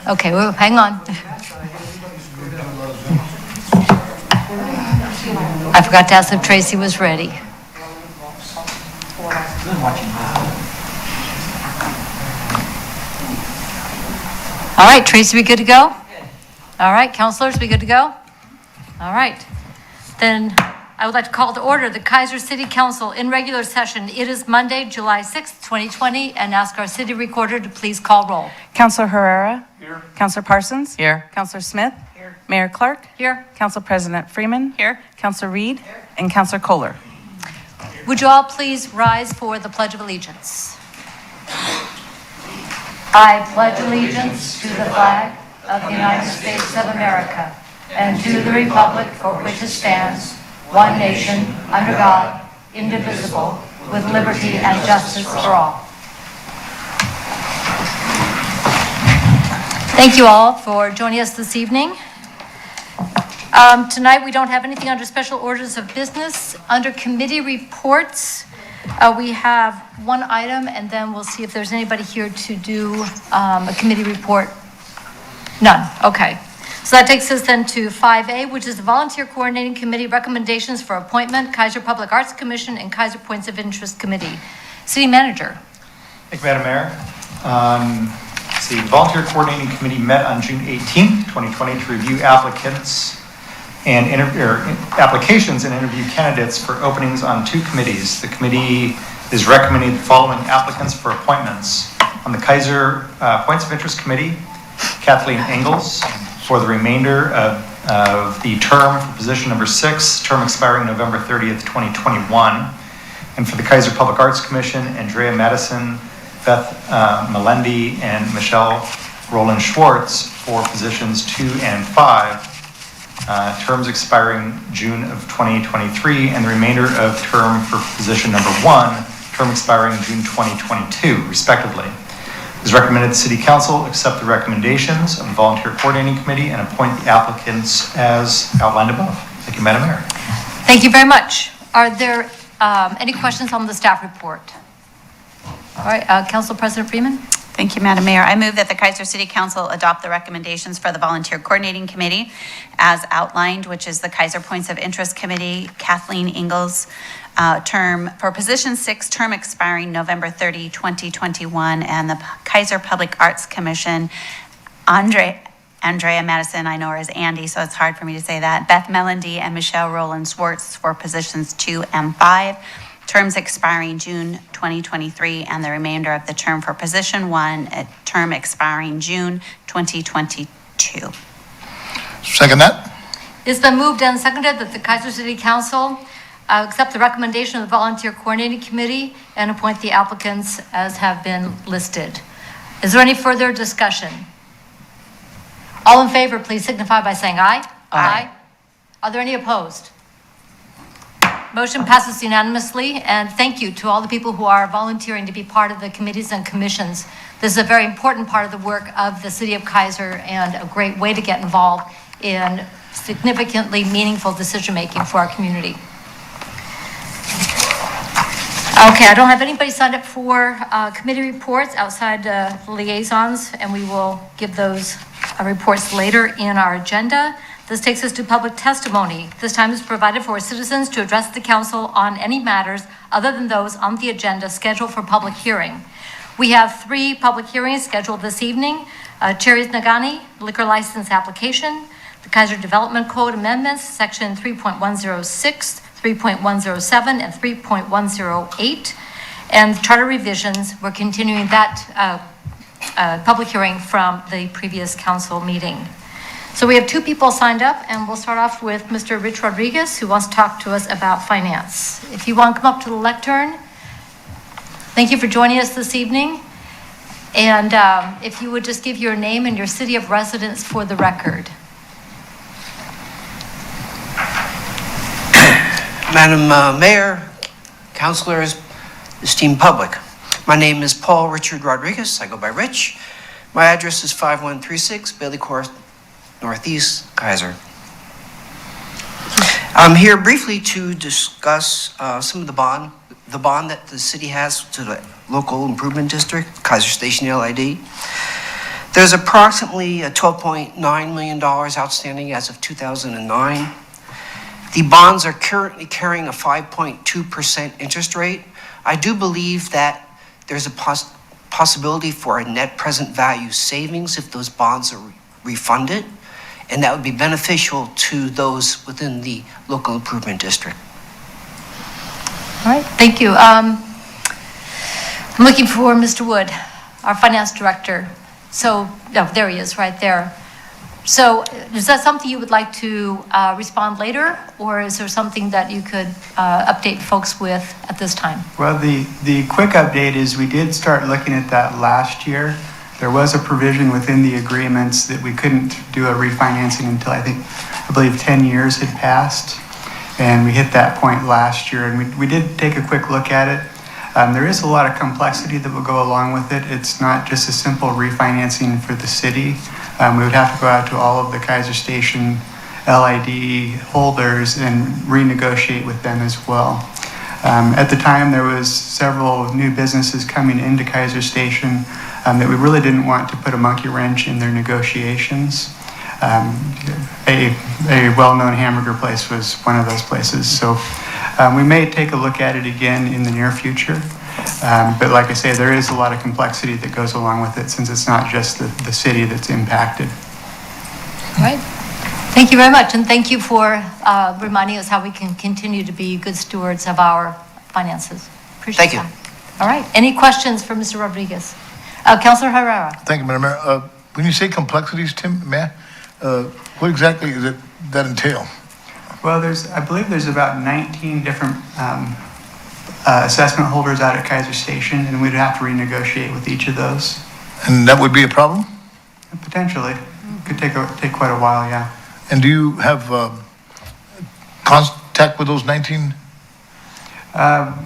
Okay, well, hang on. I forgot to ask if Tracy was ready. All right, Tracy, we good to go? All right, counselors, we good to go? All right. Then I would like to call to order the Keizer City Council in regular session. It is Monday, July 6th, 2020, and ask our city recorder to please call roll. Councilor Herrera? Here. Councilor Parsons? Here. Councilor Smith? Here. Mayor Clark? Here. Council President Freeman? Here. Councilor Reed? And Councilor Kohler. Would you all please rise for the Pledge of Allegiance? I pledge allegiance to the flag of the United States of America and to the republic for which it stands, one nation, under God, indivisible, with liberty and justice for all. Thank you all for joining us this evening. Tonight we don't have anything under special orders of business. Under committee reports, we have one item, and then we'll see if there's anybody here to do a committee report. None. Okay. So that takes us then to 5A, which is the Volunteer Coordinating Committee recommendations for appointment, Keizer Public Arts Commission, and Keizer Points of Interest Committee. City Manager. Thank you, Madam Mayor. The Volunteer Coordinating Committee met on June 18th, 2020 to review applications and interview candidates for openings on two committees. The committee is recommending the following applicants for appointments. On the Keizer Points of Interest Committee, Kathleen Ingalls, for the remainder of the term for position number 6, term expiring November 30th, 2021. And for the Keizer Public Arts Commission, Andrea Madison, Beth Melendi, and Michelle Roland Schwartz for positions 2 and 5, terms expiring June of 2023, and the remainder of term for position number 1, term expiring June 2022, respectively. It is recommended the City Council accept the recommendations of the Volunteer Coordinating Committee and appoint the applicants as outlined above. Thank you, Madam Mayor. Thank you very much. Are there any questions on the staff report? All right, Council President Freeman. Thank you, Madam Mayor. I move that the Keizer City Council adopt the recommendations for the Volunteer Coordinating Committee as outlined, which is the Keizer Points of Interest Committee, Kathleen Ingalls, term for position 6, term expiring November 30, 2021, and the Keizer Public Arts Commission, Andrea Madison, I know her as Andy, so it's hard for me to say that, Beth Melendi and Michelle Roland Schwartz for positions 2 and 5, terms expiring June 2023, and the remainder of the term for position 1, term expiring June 2022. Second that. It's been moved and seconded that the Keizer City Council accept the recommendation of the Volunteer Coordinating Committee and appoint the applicants as have been listed. Is there any further discussion? All in favor, please signify by saying aye. Aye. Are there any opposed? Motion passes unanimously, and thank you to all the people who are volunteering to be part of the committees and commissions. This is a very important part of the work of the City of Keizer and a great way to get involved in significantly meaningful decision-making for our community. Okay, I don't have anybody signed up for committee reports outside liaisons, and we will give those reports later in our agenda. This takes us to public testimony. This time is provided for citizens to address the council on any matters other than those on the agenda scheduled for public hearing. We have 3 public hearings scheduled this evening. Cherry's Nagani liquor license application, the Keizer Development Code amendments, section 3.106, 3.107, and 3.108, and charter revisions. We're continuing that public hearing from the previous council meeting. So we have 2 people signed up, and we'll start off with Mr. Rich Rodriguez, who wants to talk to us about finance. If you want to come up to the lectern, thank you for joining us this evening. And if you would just give your name and your city of residence for the record. Madam Mayor, councilors, esteemed public, my name is Paul Richard Rodriguez. I go by Rich. My address is 5136 Bailey Court, Northeast, Keizer. I'm here briefly to discuss some of the bond that the city has to the local improvement district, Keizer Station LID. There's approximately $12.9 million outstanding as of 2009. The bonds are currently carrying a 5.2% interest rate. I do believe that there's a possibility for a net present value savings if those bonds are refunded, and that would be beneficial to those within the local improvement district. All right, thank you. I'm looking for Mr. Wood, our finance director. So, no, there he is, right there. So is that something you would like to respond later, or is there something that you could update folks with at this time? Well, the quick update is we did start looking at that last year. There was a provision within the agreements that we couldn't do a refinancing until I believe 10 years had passed. And we hit that point last year, and we did take a quick look at it. There is a lot of complexity that will go along with it. It's not just a simple refinancing for the city. We would have to go out to all of the Keizer Station LID holders and renegotiate with them as well. At the time, there was several new businesses coming into Keizer Station that we really didn't want to put a monkey wrench in their negotiations. A well-known hamburger place was one of those places. So we may take a look at it again in the near future. But like I say, there is a lot of complexity that goes along with it since it's not just the city that's impacted. All right. Thank you very much. And thank you for reminding us how we can continue to be good stewards of our finances. Appreciate Thank you. that. All right. Any questions for Mr. Rodriguez? Councilor Herrera. Thank you, Madam Mayor. When you say complexities, Tim, Mayor, what exactly does that entail? Well, I believe there's about 19 different assessment holders out at Keizer Station, and we'd have to renegotiate with each of those. And that would be a problem? Potentially. It could take quite a while, yeah. And do you have contact with those 19?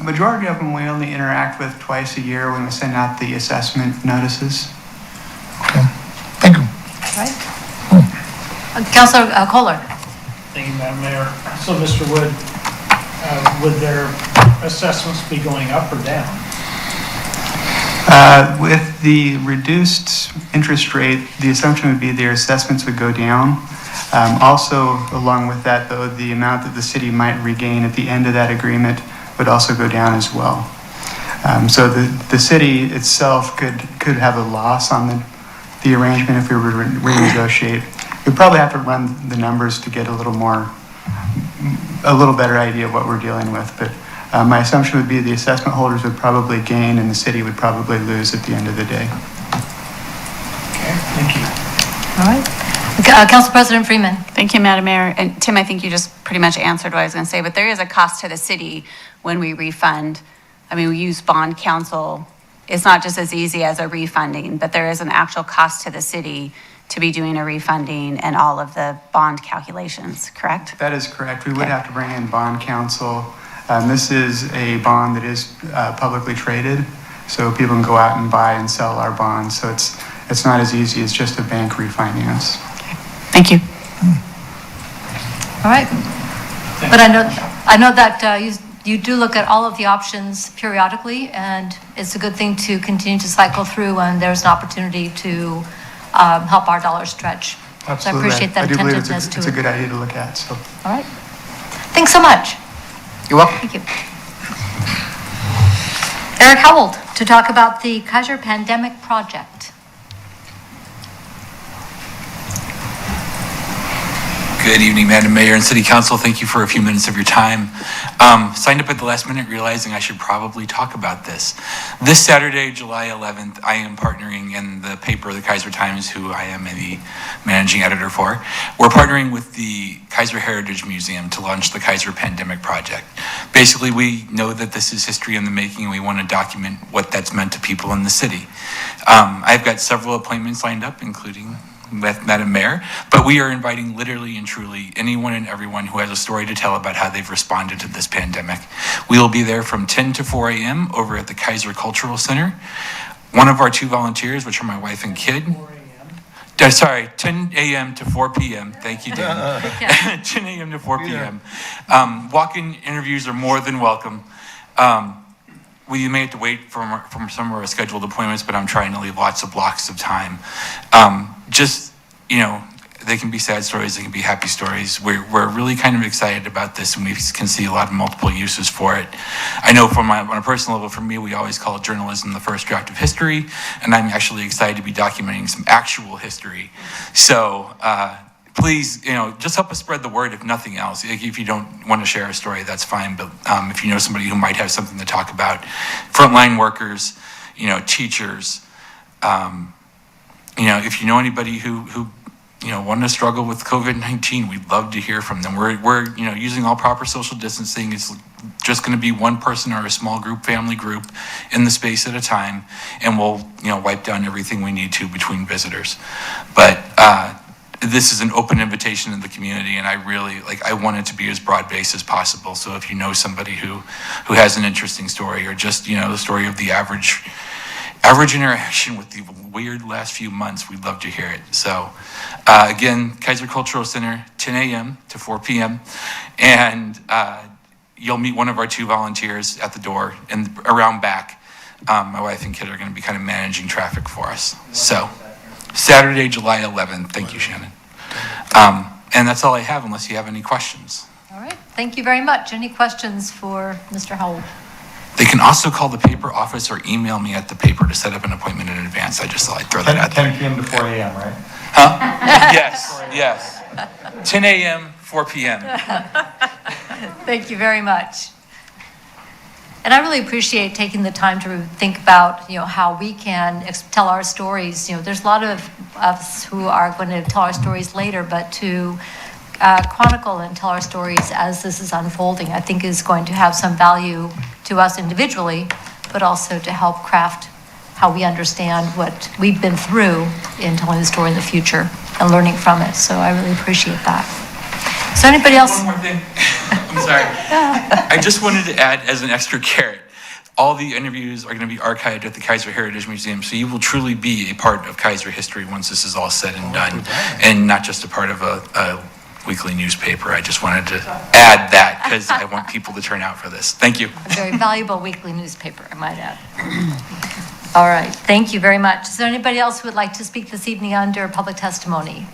Majority of them we only interact with twice a year when we send out the assessment notices. Okay. Thank you. All right. Councilor Kohler. Thank you, Madam Mayor. So, Mr. Wood, would their assessments be going up or down? With the reduced interest rate, the assumption would be their assessments would go down. Also, along with that, though, the amount that the city might regain at the end of that agreement would also go down as well. So the city itself could have a loss on the arrangement if we were to renegotiate. We'd probably have to run the numbers to get a little better idea of what we're dealing with. But my assumption would be the assessment holders would probably gain and the city would probably lose at the end of the day. Okay, thank you. All right. Council President Freeman. Thank you, Madam Mayor. And Tim, I think you just pretty much answered what I was going to say, but there is a cost to the city when we refund. I mean, we use bond counsel. It's not just as easy as a refunding, but there is an actual cost to the city to be doing a refunding and all of the bond calculations, correct? That is correct. We would have to bring in bond counsel. This is a bond that is publicly traded, so people can go out and buy and sell our bonds. So it's not as easy as just a bank refinance. Thank you. All right. But I know that you do look at all of the options periodically, and it's a good thing to continue to cycle through when there's an opportunity to help our dollars stretch. Absolutely. So I appreciate that I do believe attentiveness to it. it's a good idea to look at. So. All right. Thanks so much. You're welcome. Thank you. Eric Howell to talk about the Keizer Pandemic Project. Good evening, Madam Mayor and City Council. Thank you for a few minutes of your time. Signed up at the last minute realizing I should probably talk about this. This Saturday, July 11th, I am partnering in the paper, the Keizer Times, who I am the managing editor for. We're partnering with the Keizer Heritage Museum to launch the Keizer Pandemic Project. Basically, we know that this is history in the making and we want to document what that's meant to people in the city. I've got several appointments lined up, including with Madam Mayor, but we are inviting literally and truly anyone and everyone who has a story to tell about how they've responded to this pandemic. We will be there from 10 to 4 a.m. over at the Keizer Cultural Center. One of our two volunteers, which are my wife and kid, 10 a.m. to 4 p.m. Thank you, Dan. 10 a.m. to 4 p.m. Walk-in interviews are more than welcome. we may have to wait from some of our scheduled appointments, but I'm trying to leave lots of blocks of time. Just, they can be sad stories, they can be happy stories. We're really kind of excited about this, and we can see a lot of multiple uses for it. I know on a personal level, for me, we always call journalism the first draft of history, and I'm actually excited to be documenting some actual history. So please, just help us spread the word, if nothing else. If you don't want to share a story, that's fine, but if you know somebody who might have something to talk about, frontline workers, teachers, if you know anybody who want to struggle with COVID-19, we'd love to hear from them. We're using all proper social distancing. It's just going to be one person or a small group, family group, in the space at a time, and we'll wipe down everything we need to between visitors. But this is an open invitation to the community, and I want it to be as broad-based as possible. So if you know somebody who has an interesting story, or just the story of the average interaction with the weird last few months, we'd love to hear it. So again, Keizer Cultural Center, 10 a.m. to 4 p.m. And you'll meet one of our 2 volunteers at the door and around back. My wife and kid are going to be kind of managing traffic for us. So Saturday, July 11th. Thank you, Shannon. And that's all I have, unless you have any questions. All right, thank you very much. Any questions for Mr. Howell? They can also call the paper office or email me at the paper to set up an appointment in advance. I just thought I'd throw that out there. 10 p.m. to 4 a.m., right? Huh? Yes. 10 a.m., 4 p.m. Thank you very much. And I really appreciate taking the time to think about, how we can tell our stories. There's a lot of us who are going to tell our stories later, but to chronicle and tell our stories as this is unfolding, I think is going to have some value to us individually, but also to help craft how we understand what we've been through in telling the story in the future and learning from it. So I really appreciate that. So anybody else? One more thing. I'm sorry. I just wanted to add as an extra carrot, all the interviews are going to be archived at the Keizer Heritage Museum, so you will truly be a part of Keizer history once this is all said and done, and not just a part of a weekly newspaper. I just wanted to add that because I want people to turn out for this. Thank you. A very valuable weekly newspaper, I might add. All right, thank you very much. Is there anybody else who would like to speak this evening under public testimony?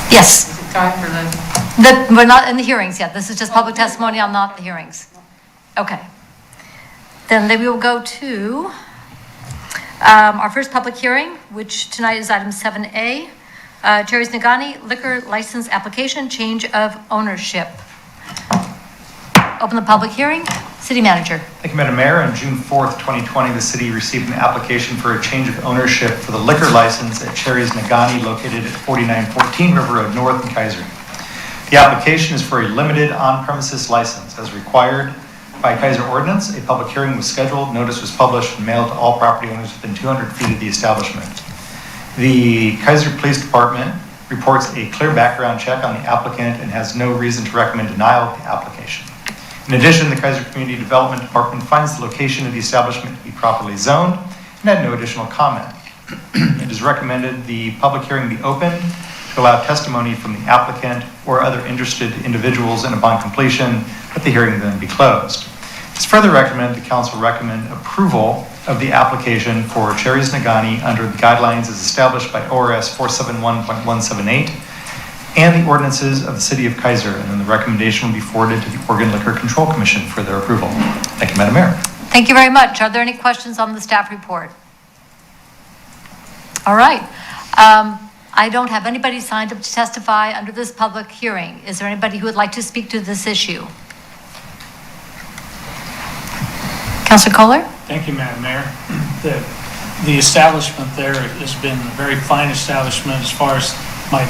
Yes. Is it time for the? We're not in the hearings yet. This is just public testimony on not the hearings. Okay. Then we will go to our first public hearing, which tonight is item 7A. Cherry's Nagani liquor license application, change of ownership. Open the public hearing. City Manager. Thank you, Madam Mayor. On June 4th, 2020, the city received an application for a change of ownership for the liquor license at Cherry's Nagani, located at 4914 River Road North in Keizer. The application is for a limited on-premises license. As required by Keizer ordinance, a public hearing was scheduled, notice was published, and mailed to all property owners within 200 feet of the establishment. The Keizer Police Department reports a clear background check on the applicant and has no reason to recommend denial of the application. In addition, the Keizer Community Development Department finds the location of the establishment to be properly zoned and had no additional comment. It is recommended the public hearing be opened to allow testimony from the applicant or other interested individuals, and upon completion, let the hearing then be closed. It's further recommended the council recommend approval of the application for Cherry's Nagani under the guidelines as established by ORS 471.178 and the ordinances of the City of Keizer, and then the recommendation will be forwarded to the Oregon Liquor Control Commission for their approval. Thank you, Madam Mayor. Thank you very much. Are there any questions on the staff report? All right. I don't have anybody signed up to testify under this public hearing. Is there anybody who would like to speak to this issue? Councilor Kohler? Thank you, Madam Mayor. The establishment there has been a very fine establishment as far as my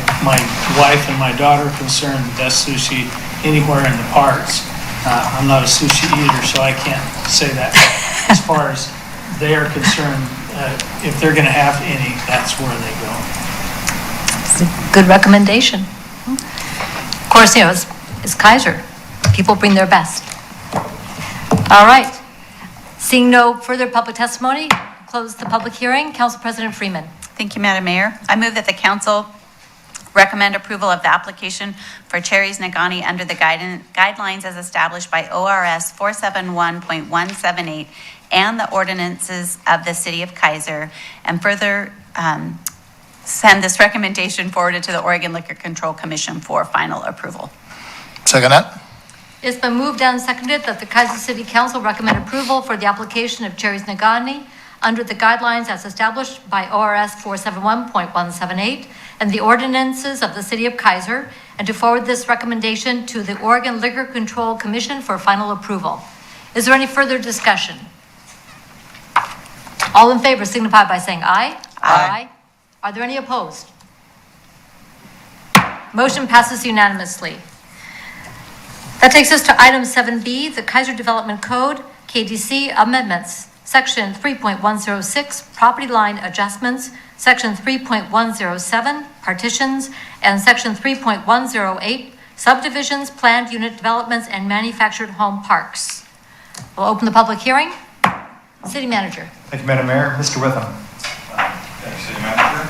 wife and my daughter are concerned. The best sushi anywhere in the parks. I'm not a sushi eater, so I can't say that. As far as they are concerned, if they're going to have any, that's where they go. It's a good recommendation. Of course, it's Keizer. People bring their best. All right. Seeing no further public testimony, close the public hearing. Council President Freeman. Thank you, Madam Mayor. I move that the council Recommend approval of the application for Cherries Nagani under the guidelines as established by ORS 471.178 and the ordinances of the City of Keizer, and further send this recommendation forwarded to the Oregon Liquor Control Commission for final approval. Second that? It's been moved and seconded that the Keizer City Council recommend approval for the application of Cherries Nagani under the guidelines as established by ORS 471.178 and the ordinances of the City of Keizer, and to forward this recommendation to the Oregon Liquor Control Commission for final approval. Is there any further discussion? All in favor signify by saying aye. Aye. Are there any opposed? Motion passes unanimously. That takes us to item 7B, the Keizer Development Code, KDC amendments, section 3.106, property line adjustments, section 3.107, partitions, and section 3.108, subdivisions, planned unit developments, and manufactured home parks. We'll open the public hearing. City Manager. Thank you, Madam Mayor. Mr. Witham. Thank you, City Manager.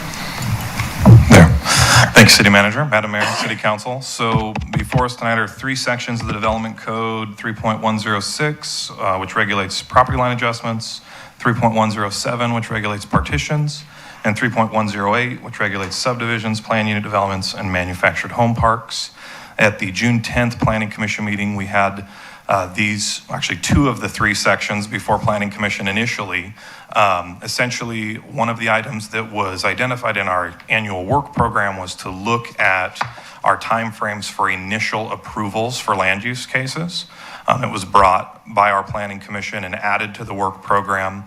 Thanks, City Manager, Madam Mayor, City Council. So before us tonight are three sections of the Development Code, 3.106, which regulates property line adjustments, 3.107, which regulates partitions, and 3.108, which regulates subdivisions, planned unit developments, and manufactured home parks. At the June 10th Planning Commission meeting, we had two of the three sections before Planning Commission initially. Essentially, one of the items that was identified in our annual work program was to look at our timeframes for initial approvals for land use cases. It was brought by our Planning Commission and added to the work program.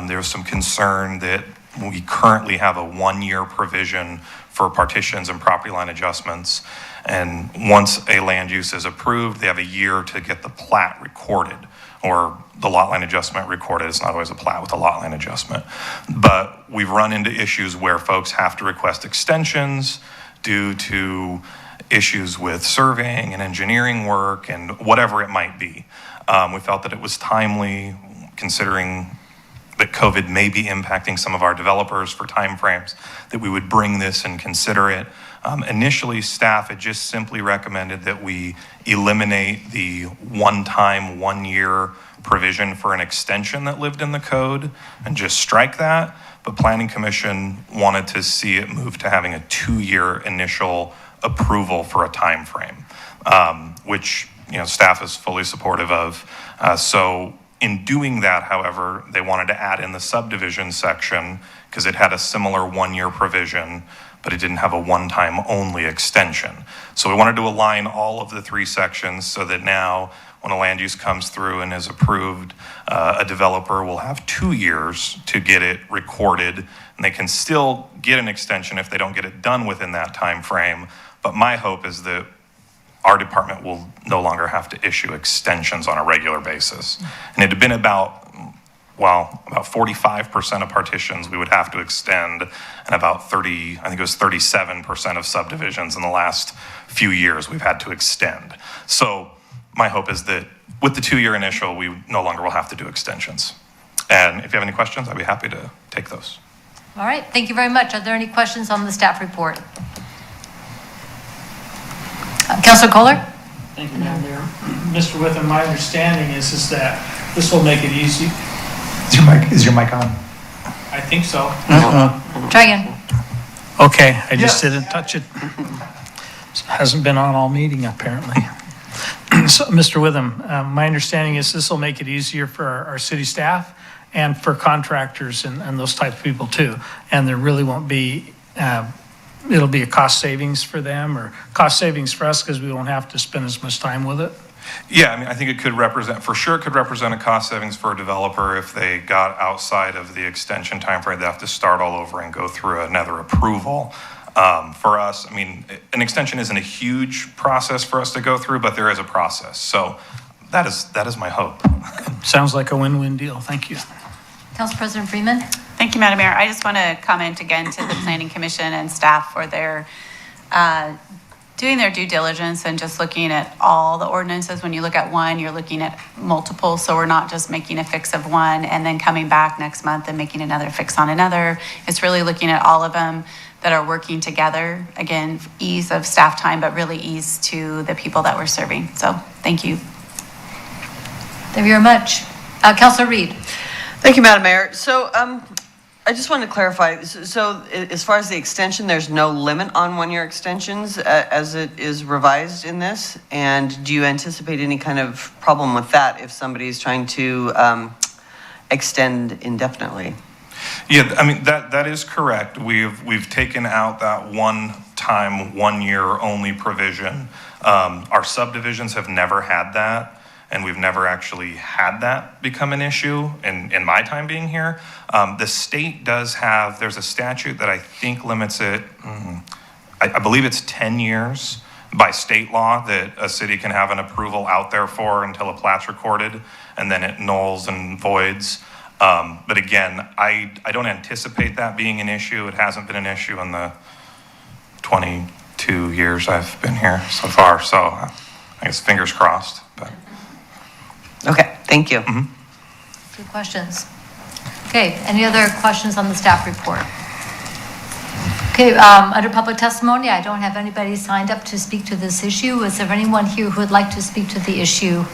There was some concern that we currently have a one-year provision for partitions and property line adjustments. And once a land use is approved, they have a year to get the plat recorded or the lot line adjustment recorded. It's not always a plat with a lot line adjustment. But we've run into issues where folks have to request extensions due to issues with surveying and engineering work and whatever it might be. We felt that it was timely, considering that COVID may be impacting some of our developers for timeframes, that we would bring this and consider it. Initially, staff had just simply recommended that we eliminate the one-time, one-year provision for an extension that lived in the code and just strike that. But Planning Commission wanted to see it move to having a 2-year initial approval for a time frame, which staff is fully supportive of. So in doing that, however, they wanted to add in the subdivision section because it had a similar 1-year provision, but it didn't have a one-time only extension. So we wanted to align all of the three sections so that now when a land use comes through and is approved, a developer will have 2 years to get it recorded, and they can still get an extension if they don't get it done within that time frame. But my hope is that our department will no longer have to issue extensions on a regular basis. And it had been about 45% of partitions we would have to extend, and about 37% of subdivisions in the last few years we've had to extend. So my hope is that with the 2-year initial, we no longer will have to do extensions. And if you have any questions, I'd be happy to take those. All right, thank you very much. Are there any questions on the staff report? Councilor Kohler? Thank you, Madam Mayor. Mr. Witham, my understanding is that this will make it easy. Is your mic on? I think so. Try again. Okay, I just didn't touch it. Hasn't been on all meeting, apparently. So, Mr. Witham, my understanding is this will make it easier for our city staff and for contractors and those type of people too. And there really won't be, it'll be a cost savings for them or cost savings for us because we won't have to spend as much time with it. Yeah, I mean, I think it could represent a cost savings for a developer if they got outside of the extension timeframe. They have to start all over and go through another approval. For us, I mean, an extension isn't a huge process for us to go through, but there is a process. So that is my hope. Sounds like a win-win deal. Thank you. Council President Freeman? Thank you, Madam Mayor. I just want to comment again to the Planning Commission and staff for their doing their due diligence and just looking at all the ordinances. When you look at one, you're looking at multiple. So we're not just making a fix of one and then coming back next month and making another fix on another. It's really looking at all of them. that are working together. Again, ease of staff time, but really ease to the people that we're serving. So thank you. Thank you very much. Councilor Reed. Thank you, Madam Mayor. So I just want to clarify, so as far as the extension, there's no limit on one-year extensions as it is revised in this? And do you anticipate any kind of problem with that if somebody's trying to extend indefinitely? Yeah, I mean, that is correct. We've taken out that one-time, one-year only provision. Our subdivisions have never had that, and we've never actually had that become an issue in my time being here. The state does have, there's a statute that I think limits it, I believe it's 10 years by state law that a city can have an approval out there for until a plat's recorded, and then it nulls and voids. But again, I don't anticipate that being an issue. It hasn't been an issue in the 22 years I've been here so far, so I guess fingers crossed. But. Okay, thank you. Good questions. Okay, any other questions on the staff report? Okay, under public testimony, I don't have anybody signed up to speak to this issue. Is there anyone here who would like to speak to the issue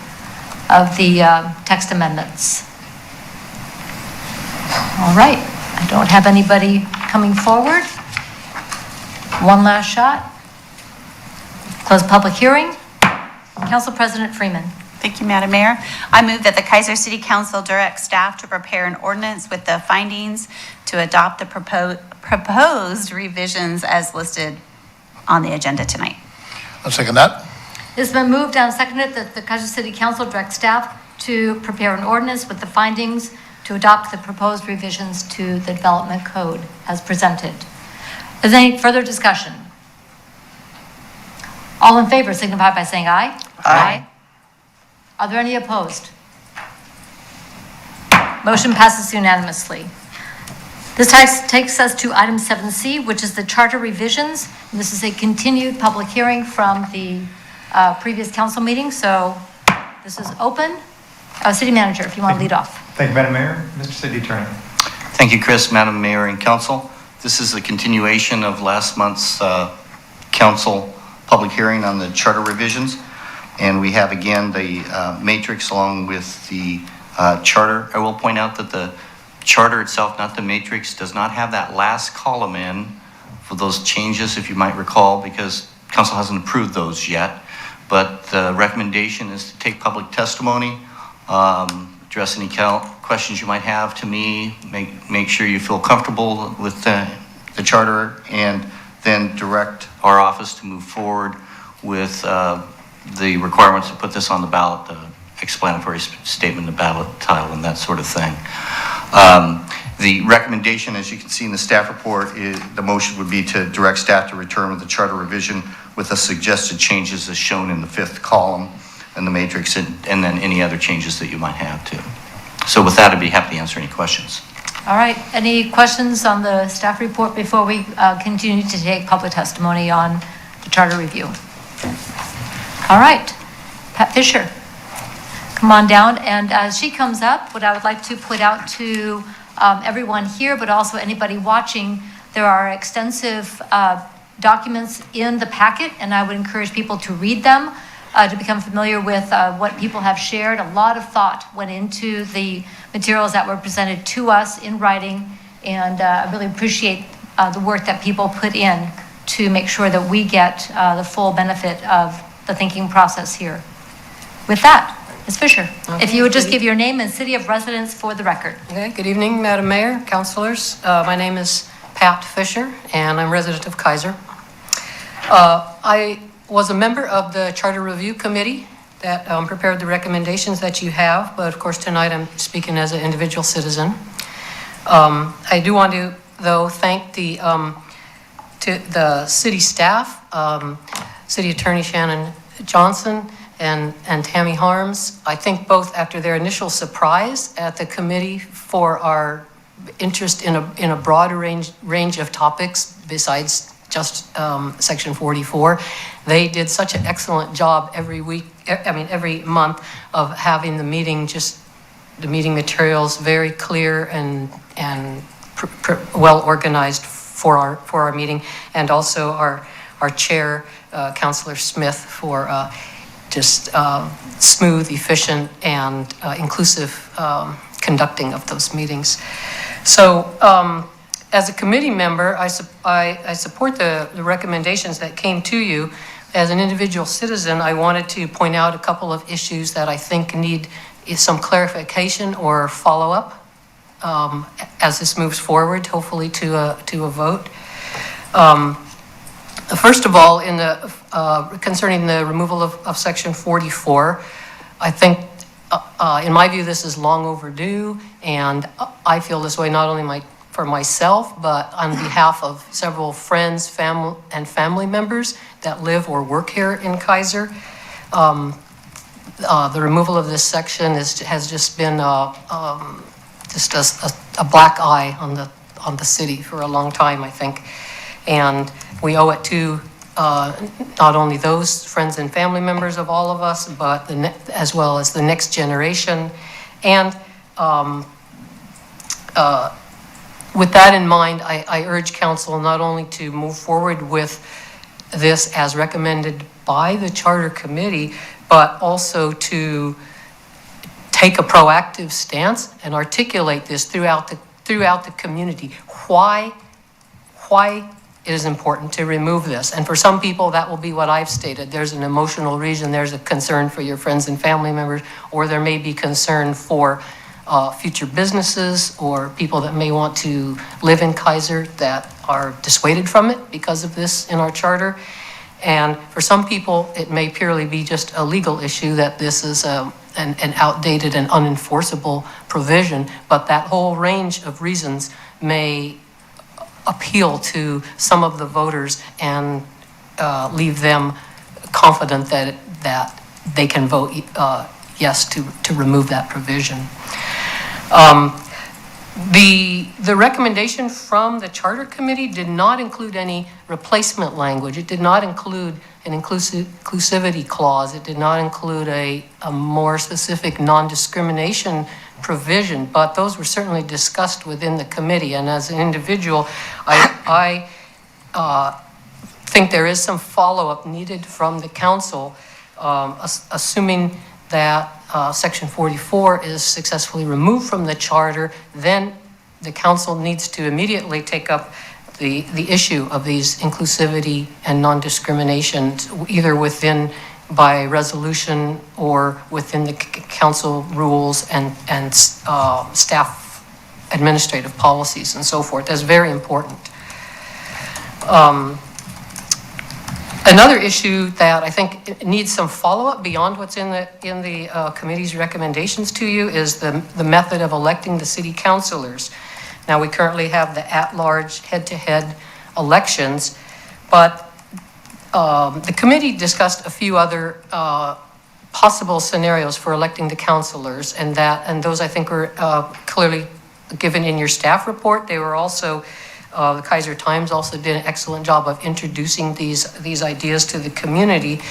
of the text amendments? All right, I don't have anybody coming forward. One last shot. Close public hearing. Council President Freeman. Thank you, Madam Mayor. I move that the Keizer City Council direct staff to prepare an ordinance with the findings to adopt the proposed revisions as listed on the agenda tonight. I'll second that. It's been moved and seconded that the Keizer City Council direct staff to prepare an ordinance with the findings to adopt the proposed revisions to the development code as presented. Is there any further discussion? All in favor signify by saying aye. Aye. Are there any opposed? Motion passes unanimously. This takes us to item 7C, which is the charter revisions. And this is a continued public hearing from the previous council meeting. So this is open. City Manager, if you want to lead off. Thank you, Madam Mayor. Mr. City Attorney. Thank you, Chris, Madam Mayor and Council. This is a continuation of last month's council public hearing on the charter revisions. And we have again the matrix along with the charter. I will point out that the charter itself, not the matrix, does not have that last column in for those changes, if you might recall, because council hasn't approved those yet. But the recommendation is to take public testimony, address any questions you might have to me, make sure you feel comfortable with the charter, and then direct our office to move forward with the requirements to put this on the ballot, the explanatory statement, the ballot title, and that sort of thing. The recommendation, as you can see in the staff report, the motion would be to direct staff to return with the charter revision with the suggested changes as shown in the 5th column in the matrix, and then any other changes that you might have too. So with that, I'd be happy to answer any questions. All right, any questions on the staff report before we continue to take public testimony on the charter review? All right, Pat Fisher, come on down. And as she comes up, what I would like to put out to everyone here, but also anybody watching, there are extensive documents in the packet, and I would encourage people to read them to become familiar with what people have shared. A lot of thought went into the materials that were presented to us in writing, and I really appreciate the work that people put in to make sure that we get the full benefit of the thinking process here. With that, Ms. Fisher, if you would just give your name and city of residence for the record. Okay, good evening, Madam Mayor, councilors. My name is Pat Fisher, and I'm resident of Keizer. I was a member of the Charter Review Committee that prepared the recommendations that you have, but of course tonight I'm speaking as an individual citizen. I do want to, though, thank to the city staff, City Attorney Shannon Johnson and Tammy Harms. I think both after their initial surprise at the committee for our interest in a broader range of topics besides just Section 44. They did such an excellent job every month of having the meeting, the meeting materials very clear and well organized for our meeting, and also our chair, Councilor Smith, for just smooth, efficient, and inclusive conducting of those meetings. So as a committee member, I support the recommendations that came to you. As an individual citizen, I wanted to point out a couple of issues that I think need some clarification or follow-up as this moves forward, hopefully to a vote. First of all, concerning the removal of Section 44, I think, in my view, this is long overdue, and I feel this way not only for myself, but on behalf of several friends, family members that live or work here in Keizer. The removal of this section has just been just a black eye on the city for a long time, I think. And we owe it to not only those friends and family members of all of us, but as well as the next generation. And with that in mind, I urge council not only to move forward with this as recommended by the Charter Committee, but also to take a proactive stance and articulate this throughout the community. Why it is important to remove this. And for some people, that will be what I've stated. There's an emotional reason, there's a concern for your friends and family members, or there may be concern for future businesses or people that may want to live in Keizer that are dissuaded from it because of this in our charter. And for some people, it may purely be just a legal issue that this is an outdated and unenforceable provision, but that whole range of reasons may appeal to some of the voters and leave them confident that they can vote yes to remove that provision. The recommendation from the Charter Committee did not include any replacement language. It did not include an inclusivity clause. It did not include a more specific non-discrimination provision, but those were certainly discussed within the committee. And as an individual, I think there is some follow-up needed from the council, assuming that Section 44 is successfully removed from the charter. Then the council needs to immediately take up the issue of these inclusivity and non-discrimination, either by resolution or within the council rules and staff administrative policies and so forth. That's very important. Another issue that I think needs some follow-up beyond what's in the committee's recommendations to you is the method of electing the city councilors. Now, we currently have the at-large head-to-head elections, but the committee discussed a few other possible scenarios for electing the councilors, and those I think were clearly given in your staff report. They were also, the Keizer Times also did an excellent job of introducing these ideas to the community.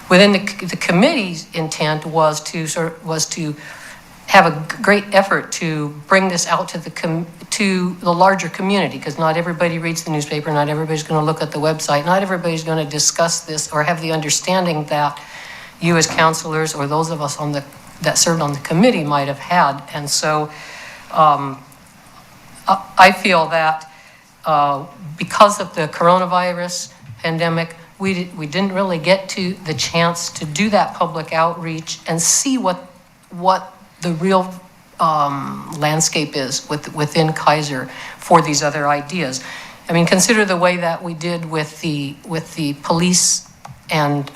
Within the committee's intent was to have a great effort to bring this out to the larger community, because not everybody reads the newspaper, not everybody's going to look at the website, not everybody's going to discuss this or have the understanding that you as counselors or those of us that served on the committee might have had. And so I feel that because of the coronavirus pandemic, we didn't really get to the chance to do that public outreach and see what the real landscape is within Keizer for these other ideas. I mean, consider the way that we did with the police and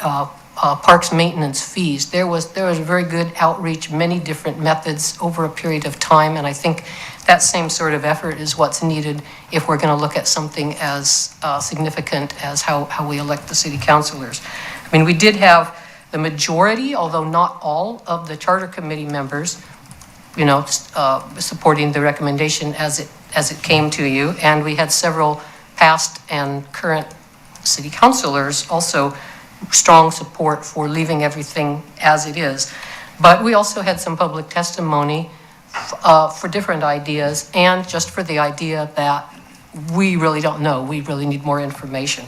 parks maintenance fees. There was very good outreach, many different methods over a period of time, and I think that same sort of effort is what's needed if we're going to look at something as significant as how we elect the city councilors. I mean, we did have the majority, although not all, of the Charter Committee members, supporting the recommendation as it came to you, and we had several past and current city councilors also strong support for leaving everything as it is. But we also had some public testimony for different ideas, and just for the idea that we really don't know. We really need more information.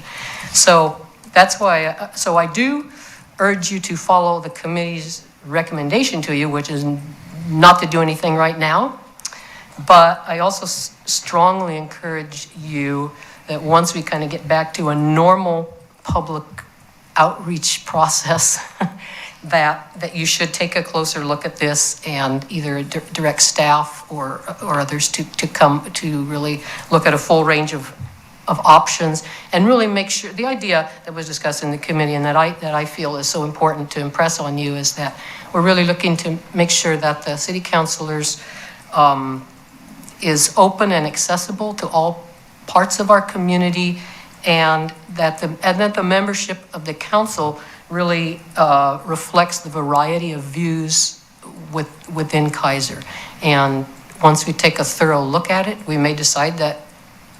So that's why, so I do urge you to follow the committee's recommendation to you, which is not to do anything right now. But I also strongly encourage you that once we kind of get back to a normal public outreach process, that you should take a closer look at this and either direct staff or others to come to really look at a full range of options and really make sure, the idea that was discussed in the committee and that I feel is so important to impress on you is that we're really looking to make sure that the city councilors is open and accessible to all parts of our community, and that the membership of the council really reflects the variety of views within Keizer. And once we take a thorough look at it, we may decide that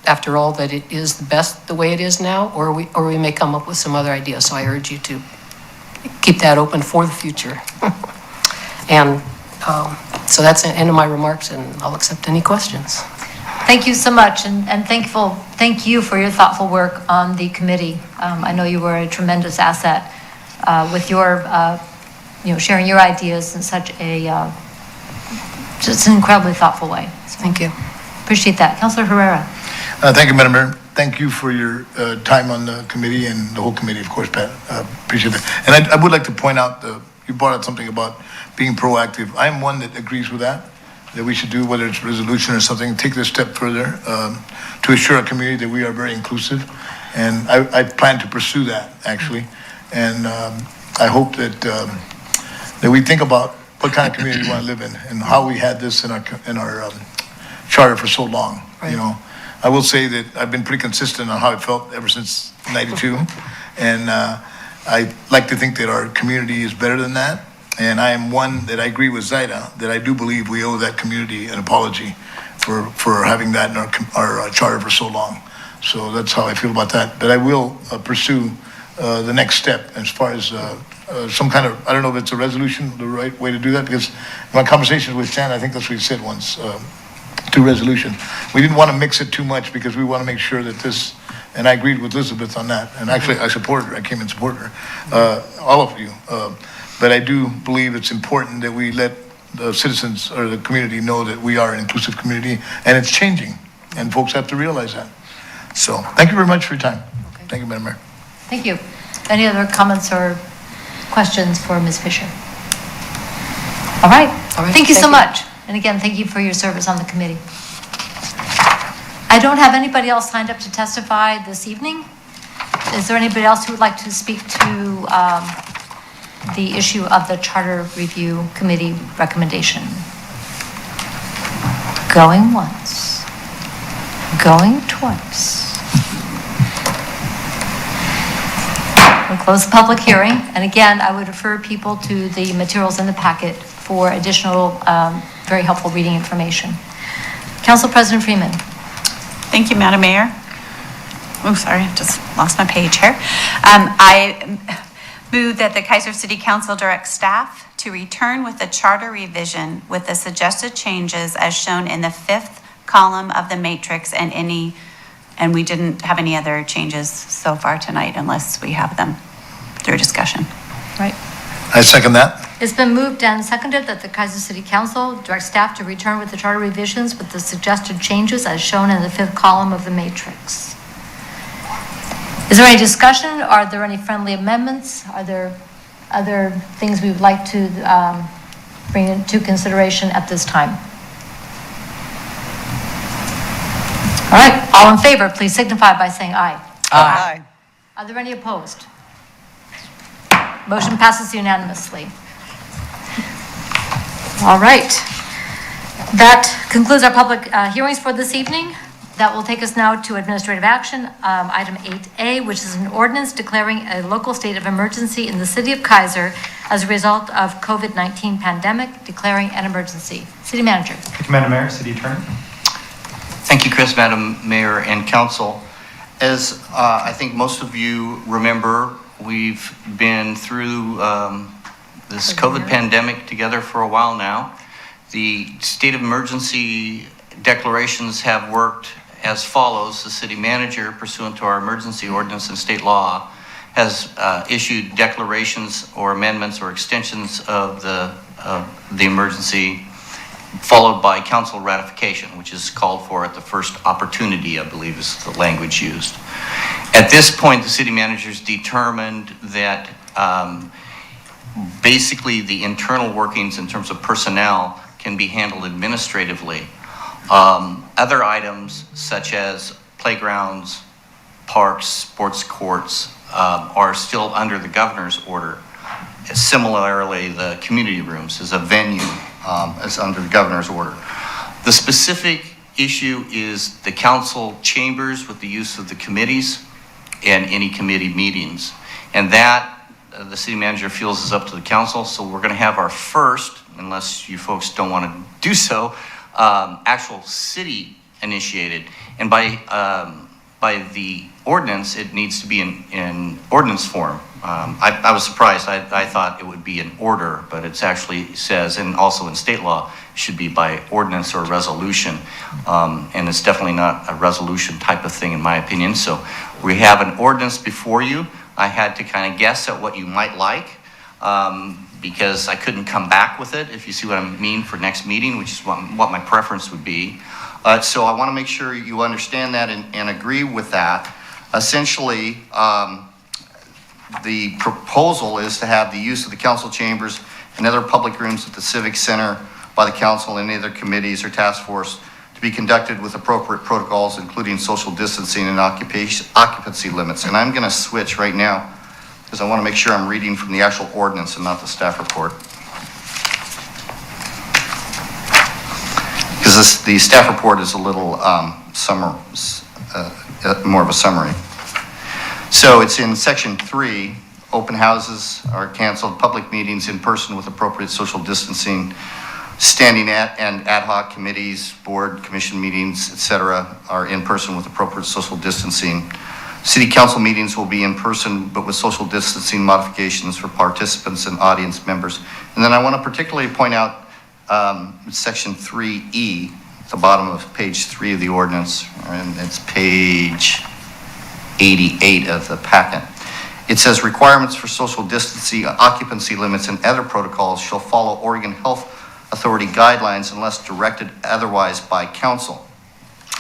after all that it is the best the way it is now, or we may come up with some other ideas. So I urge you to keep that open for the future. And so that's the end of my remarks, and I'll accept any questions. Thank you so much, and thank you for your thoughtful work on the committee. I know you were a tremendous asset with your, sharing your ideas in such a, just an incredibly thoughtful way. So thank you. Appreciate that. Councilor Herrera. Thank you, Madam Mayor. Thank you for your time on the committee and the whole committee, of course, Pat. Appreciate that. And I would like to point out, you brought out something about being proactive. I am one that agrees with that we should do, whether it's resolution or something, take this step further to assure our community that we are very inclusive. And I plan to pursue that, actually. And I hope that we think about what kind of community we want to live in and how we had this in our charter for so long. Right. You know, I will say that I've been pretty consistent on how I felt ever since '92, and I like to think that our community is better than that. And I am one that I agree with Zaida that I do believe we owe that community an apology for having that in our charter for so long. So that's how I feel about that. But I will pursue the next step as far as some kind of, I don't know if it's a resolution, the right way to do that, because in my conversations with Stan, I think that's what he said once, to resolution. We didn't want to mix it too much because we want to make sure that this, and I agreed with Elizabeth on that, and actually I supported her, I came and supported her, all of you. But I do believe it's important that we let the citizens or the community know that we are an inclusive community, and it's changing, and folks have to realize that. So thank you very much for your time. Okay. Thank you, Madam Mayor. Thank you. Any other comments or questions for Ms. Fisher? All right. Thank you so much. And again, thank you for your service on the committee. I don't have anybody else signed up to testify this evening. Is there anybody else who would like to speak to the issue of the Charter Review Committee recommendation? Going once, going twice. We'll close the public hearing. And again, I would refer people to the materials in the packet for additional very helpful reading information. Council President Freeman. Thank you, Madam Mayor. Oh, sorry, I just lost my page here. I move that the Keizer City Council direct staff to return with the charter revision with the suggested changes as shown in the 5th column of the matrix, and we didn't have any other changes so far tonight unless we have them through discussion. Right. I second that. It's been moved and seconded that the Keizer City Council direct staff to return with the charter revisions with the suggested changes as shown in the 5th column of the matrix. Is there any discussion? Are there any friendly amendments? Are there other things we would like to bring into consideration at this time? All right, all in favor, please signify by saying aye. Aye. Are there any opposed? Motion passes unanimously. All right. That concludes our public hearings for this evening. That will take us now to administrative action, item 8A, which is an ordinance declaring a local state of emergency in the city of Keizer as a result of COVID-19 pandemic, declaring an emergency. City Manager. Thank you, Madam Mayor. City Attorney. Thank you, Chris, Madam Mayor, and Council. As I think most of you remember, we've been through this COVID pandemic together for a while now. The state of emergency declarations have worked as follows. The city manager, pursuant to our emergency ordinance and state law, has issued declarations or amendments or extensions of the emergency, followed by council ratification, which is called for at the first opportunity, I believe is the language used. At this point, the city manager's determined that basically the internal workings in terms of personnel can be handled administratively. Other items such as playgrounds, parks, sports courts are still under the governor's order. Similarly, the community rooms is a venue is under the governor's order. The specific issue is the council chambers with the use of the committees and any committee meetings. And that the city manager feels is up to the council. So we're going to have our first, unless you folks don't want to do so, actual city initiated. And by the ordinance, it needs to be in ordinance form. I was surprised. I thought it would be an order, but it actually says, and also in state law, it should be by ordinance or resolution. And it's definitely not a resolution type of thing in my opinion. So we have an ordinance before you. I had to kind of guess at what you might like because I couldn't come back with it, if you see what I mean, for next meeting, which is what my preference would be. So I want to make sure you understand that and agree with that. Essentially, the proposal is to have the use of the council chambers and other public rooms at the Civic Center by the council and other committees or task force to be conducted with appropriate protocols, including social distancing and occupancy limits. And I'm going to switch right now because I want to make sure I'm reading from the actual ordinance and not the staff report. Because the staff report is a little more of a summary. So it's in section 3, open houses are canceled, public meetings in person with appropriate social distancing, standing and ad hoc committees, board, commission meetings, etc. are in person with appropriate social distancing. City council meetings will be in person, but with social distancing modifications for participants and audience members. And then I want to particularly point out section 3E, at the bottom of page 3 of the ordinance, and it's page 88 of the packet. It says requirements for social distancing, occupancy limits, and other protocols shall follow Oregon Health Authority guidelines unless directed otherwise by council.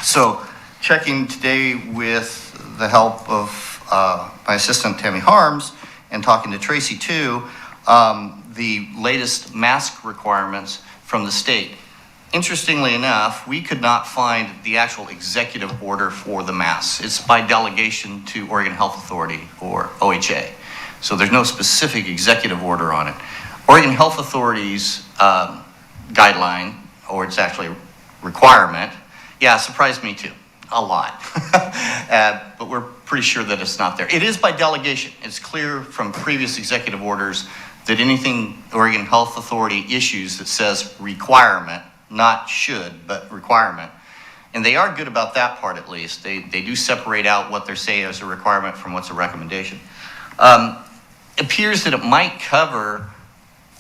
So checking today with the help of my assistant Tammy Harms and talking to Tracy too, the latest mask requirements from the state. Interestingly enough, we could not find the actual executive order for the masks. It's by delegation to Oregon Health Authority, or OHA. So there's no specific executive order on it. Oregon Health Authority's guideline, or it's actually a requirement, yeah, surprised me too, a lot. But we're pretty sure that it's not there. It is by delegation. It's clear from previous executive orders that anything Oregon Health Authority issues that says requirement, not should, but requirement. And they are good about that part at least. They do separate out what they're saying as a requirement from what's a recommendation. Appears that it might cover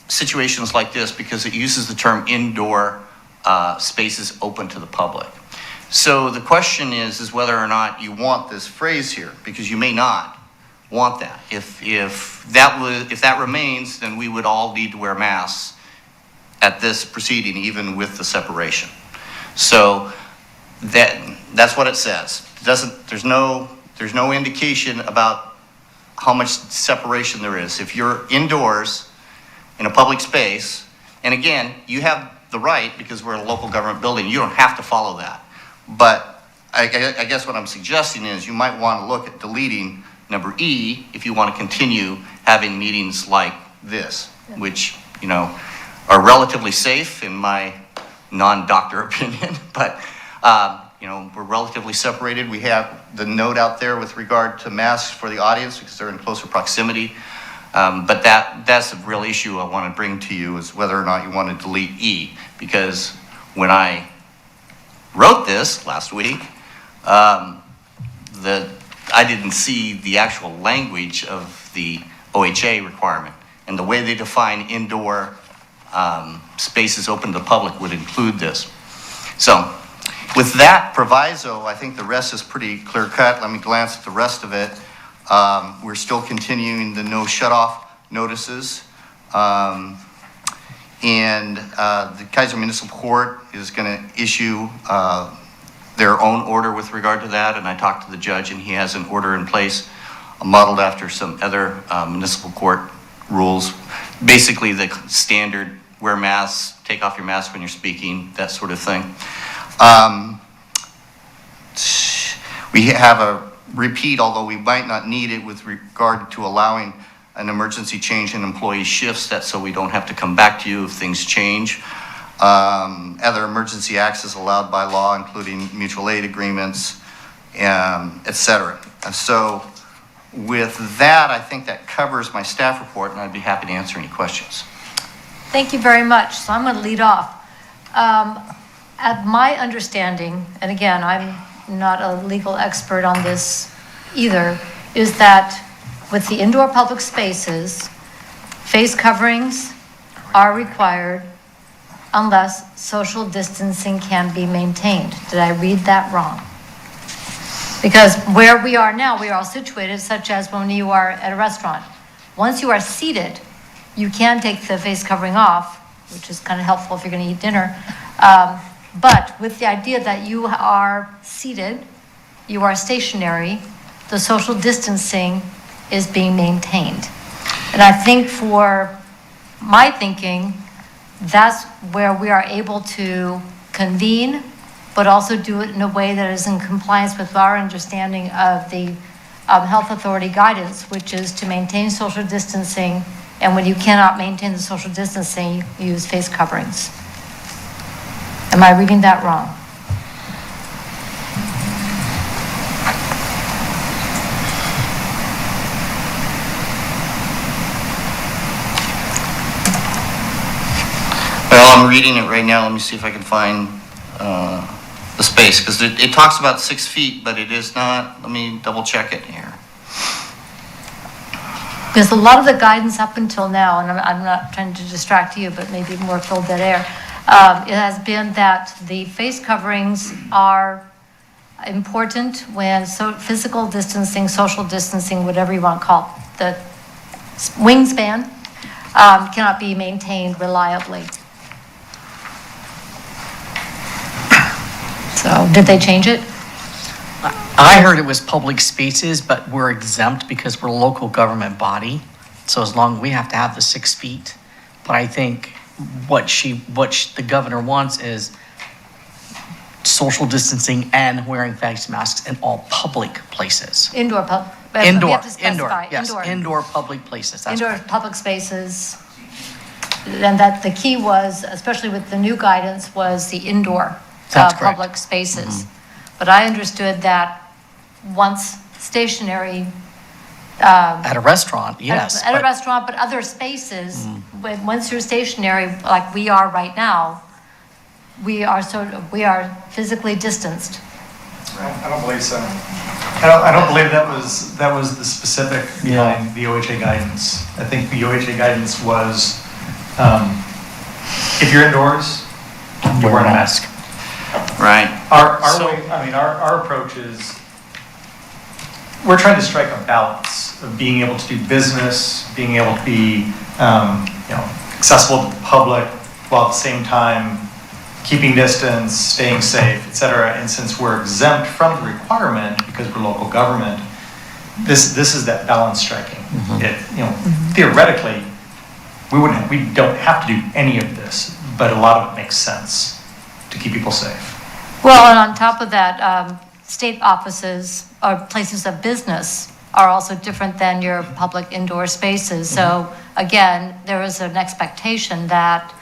situations like this because it uses the term indoor spaces open to the public. So the question is whether or not you want this phrase here, because you may not want that. If that remains, then we would all need to wear masks at this proceeding, even with the separation. So that's what it says. There's no indication about how much separation there is. If you're indoors in a public space, and again, you have the right, because we're a local government building, you don't have to follow that. But I guess what I'm suggesting is you might want to look at deleting number E if you want to continue having meetings like this, which, are relatively safe in my non-doctor opinion, but we're relatively separated. We have the note out there with regard to masks for the audience because they're in closer proximity. But that's the real issue I want to bring to you, is whether or not you want to delete E, because when I wrote this last week, I didn't see the actual language of the OHA requirement, and the way they define indoor spaces open to the public would include this. So With that proviso, I think the rest is pretty clear cut. Let me glance at the rest of it. We're still continuing the no shut-off notices. And the Keizer Municipal Court is going to issue their own order with regard to that. And I talked to the judge, and he has an order in place modeled after some other municipal court rules. Basically, the standard wear masks, take off your mask when you're speaking, that sort of thing. We have a repeat, although we might not need it, with regard to allowing an emergency change in employee shifts, that's so we don't have to come back to you if things change. Other emergency acts is allowed by law, including mutual aid agreements, et cetera. So with that, I think that covers my staff report, and I'd be happy to answer any questions. Thank you very much. So I'm going to lead off. At my understanding, and again, I'm not a legal expert on this either, is that with the indoor public spaces, face coverings are required unless social distancing can be maintained. Did I read that wrong? Because where we are now, we are all situated, such as when you are at a restaurant. Once you are seated, you can take the face covering off, which is kind of helpful if you're going to eat dinner. But with the idea that you are seated, you are stationary, the social distancing is being maintained. And I think for my thinking, that's where we are able to convene, but also do it in a way that is in compliance with our understanding of the health authority guidance, which is to maintain social distancing. And when you cannot maintain the social distancing, you use face coverings. Am I reading that wrong? Well, I'm reading it right now. Let me see if I can find the space, because it talks about 6 feet, but it is not. Let me double check it here. Because a lot of the guidance up until now, and I'm not trying to distract you, but maybe more fill dead air, it has been that the face coverings are important when physical distancing, social distancing, whatever you want to call it, the wingspan cannot be maintained reliably. So did they change it? I heard it was public spaces, but we're exempt because we're a local government body. So as long, we have to have the 6 feet. But I think what the governor wants is social distancing and wearing face masks in all public places. Indoor, Indoor, yes, indoor public places. That's indoor right. public spaces. And that the key was, especially with the new guidance, was the indoor That's correct. public spaces. But I understood that once stationary. At a restaurant, yes. At a restaurant, but other spaces, once you're stationary, like we are right now, we are physically distanced. I don't believe so. I don't believe that was the specific behind the OHA guidance. I think the OHA guidance was, if you're indoors, you're wearing a mask. Right. Our approach is, we're trying to strike a balance of being able to do business, being able to be, accessible to the public, while at the same time keeping distance, staying safe, et cetera. And since we're exempt from the requirement because we're local government, this is that balance striking. Theoretically, we don't have to do any of this, but a lot of it makes sense to keep people safe. Well, and on top of that, state offices or places of business are also different than your public indoor spaces. So again, there is an expectation that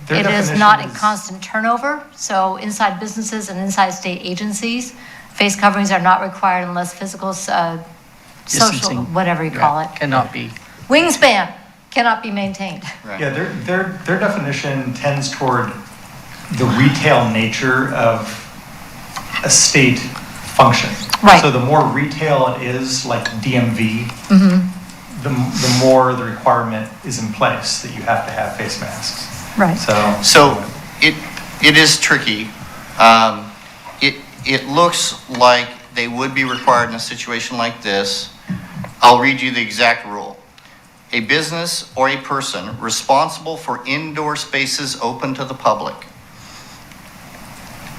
it is not a constant turnover. So inside businesses and inside state agencies, face coverings are not required unless physical, social, whatever you call it. Cannot be. Wingspan cannot be maintained. Right. Yeah, their definition tends toward the retail nature of a state function. Right. So the more retail it is, like DMV, the more the requirement is in place that you have to have face masks. Right. So it is tricky. it looks like they would be required in a situation like this. I'll read you the exact rule. A business or a person responsible for indoor spaces open to the public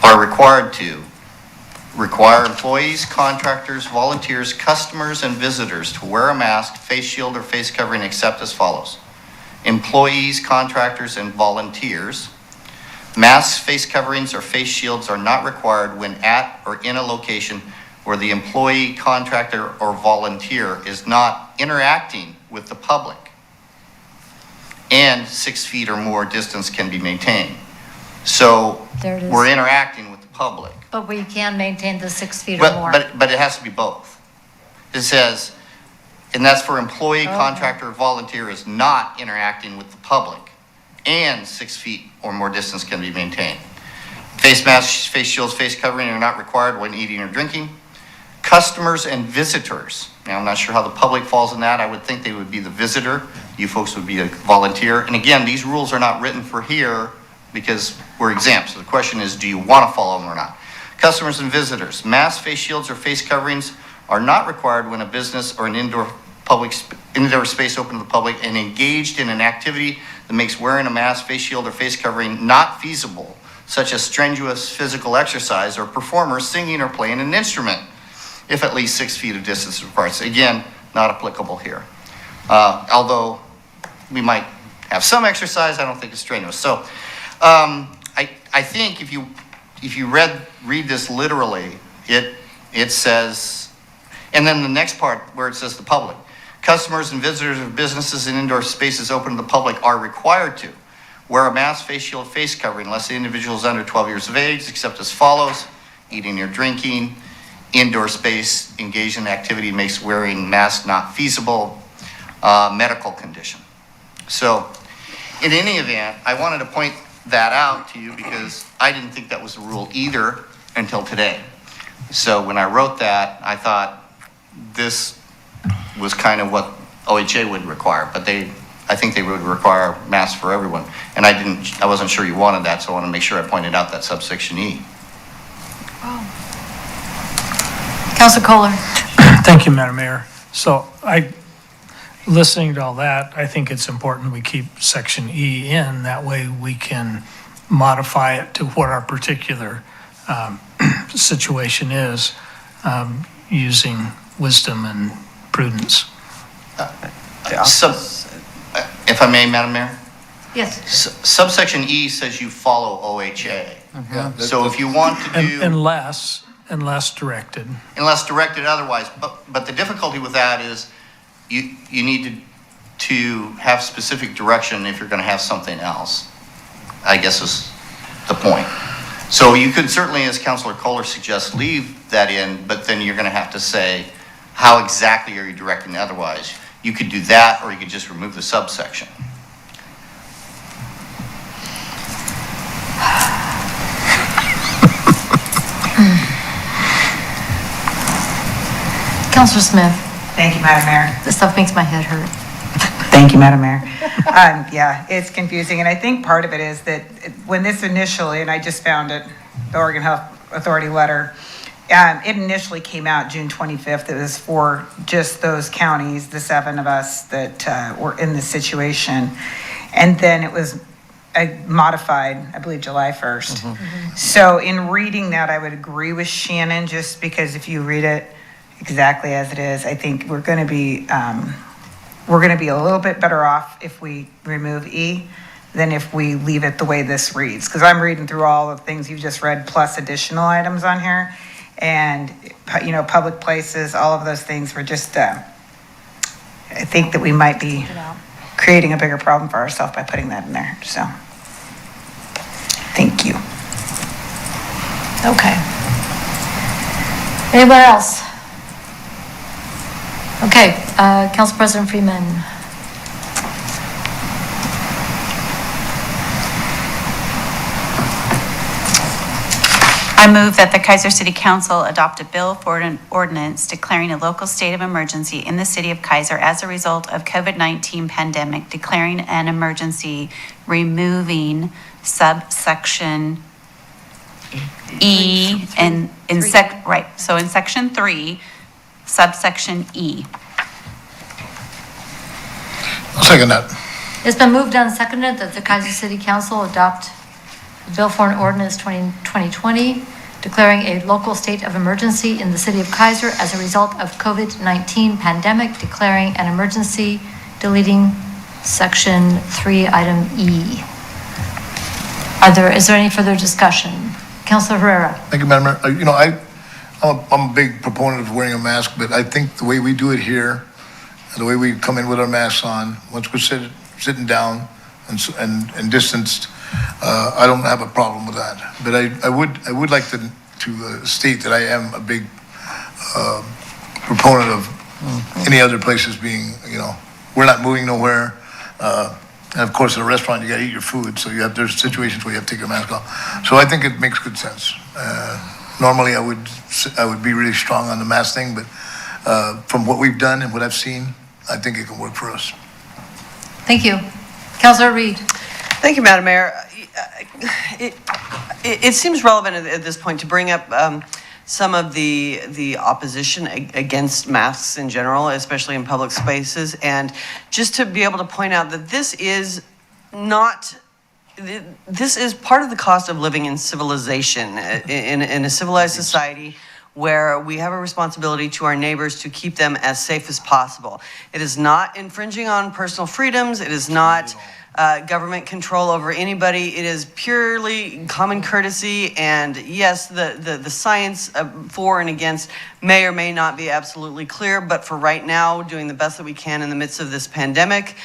are required to require employees, contractors, volunteers, customers, and visitors to wear a mask, face shield, or face covering except as follows. Employees, contractors, and volunteers. Masks, face coverings, or face shields are not required when at or in a location where the employee, contractor, or volunteer is not interacting with the public, and 6 feet or more distance can be maintained. So There it is. we're interacting with the public. But we can maintain the 6 feet or more. But it has to be both. It says, and that's for employee, Okay. contractor, or volunteer is not interacting with the public, and 6 feet or more distance can be maintained. Face masks, face shields, face covering are not required when eating or drinking. Customers and visitors. Now, I'm not sure how the public falls in that. I would think they would be the visitor. You folks would be a volunteer. And again, these rules are not written for here because we're exempt. So the question is, do you want to follow them or not? Customers and visitors. Masks, face shields, or face coverings are not required when a business or an indoor space open to the public and engaged in an activity that makes wearing a mask, face shield, or face covering not feasible, such as strenuous physical exercise or performers singing or playing an instrument, if at least 6 feet of distance is required. So again, not applicable here. Although we might have some exercise, I don't think it's strenuous. So I think if you read this literally, it says, and then the next part where it says the public. Customers and visitors of businesses and indoor spaces open to the public are required to wear a mask, face shield, face covering unless the individual is under 12 years of age, except as follows: eating or drinking, indoor space engaged in activity makes wearing mask not feasible, medical condition. So in any event, I wanted to point that out to you because I didn't think that was the rule either until today. So when I wrote that, I thought this was kind of what OHA would require, but I think they would require masks for everyone. And I wasn't sure you wanted that, so I want to make sure I pointed out that subsection E. Councilor Kohler. Thank you, Madam Mayor. So listening to all that, I think it's important we keep section E in. That way we can modify it to what our particular situation is, using wisdom and prudence. If I may, Madam Mayor? Yes. Subsection E says you follow OHA. Yeah, So if you want to do, Unless directed. unless directed otherwise, but the difficulty with that is you need to have specific direction if you're going to have something else, I guess is the point. So you could certainly, as Councilor Kohler suggests, leave that in, but then you're going to have to say, how exactly are you directing otherwise? You could do that, or you could just remove the subsection. Councilor Smith. Thank you, Madam Mayor. This stuff makes my head hurt. Thank you, Madam Mayor. Yeah, it's confusing, and I think part of it is that when this initially, and I just found it, the Oregon Health Authority letter, it initially came out June 25th. It was for just those counties, the 7 of us that were in this situation. And then it was modified, I believe, July 1st. So in reading that, I would agree with Shannon, just because if you read it exactly as it is, I think we're going to be a little bit better off if we remove E than if we leave it the way this reads. Because I'm reading through all the things you just read plus additional items on here. And, public places, all of those things were just, I think that we might be creating a bigger problem for ourselves by putting that in there. So, thank you. Okay. Anyone else? Okay, Council President Freeman. I move that the Keizer City Council adopt a bill for an ordinance declaring a local state of emergency in the city of Keizer as a result of COVID-19 pandemic, declaring an emergency, removing subsection E, and right, so in section 3, subsection E. I'll second that. It's been moved and seconded that the Keizer City Council adopt Bill for an Ordinance 2020 declaring a local state of emergency in the city of Keizer as a result of COVID-19 pandemic, declaring an emergency, deleting section 3, item E. Is there any further discussion? Councilor Herrera. Thank you, Madam Mayor. I'm a big proponent of wearing a mask, but I think the way we do it here, and the way we come in with our masks on, once we're sitting down and distanced, I don't have a problem with that. But I would like to state that I am a big proponent of any other places being, we're not moving nowhere. And of course, at a restaurant, you got to eat your food, so there's situations where you have to take your mask off. So I think it makes good sense. Normally, I would be really strong on the mask thing, but from what we've done and what I've seen, I think it can work for us. Thank you. Councilor Reed. Thank you, Madam Mayor. It seems relevant at this point to bring up some of the opposition against masks in general, especially in public spaces, and just to be able to point out that this is part of the cost of living in civilization, in a civilized society where we have a responsibility to our neighbors to keep them as safe as possible. It is not infringing on personal freedoms. It is not government control over anybody. It is purely common courtesy. And yes, the science for and against may or may not be absolutely clear, but for right now, doing the best that we can in the midst of this pandemic,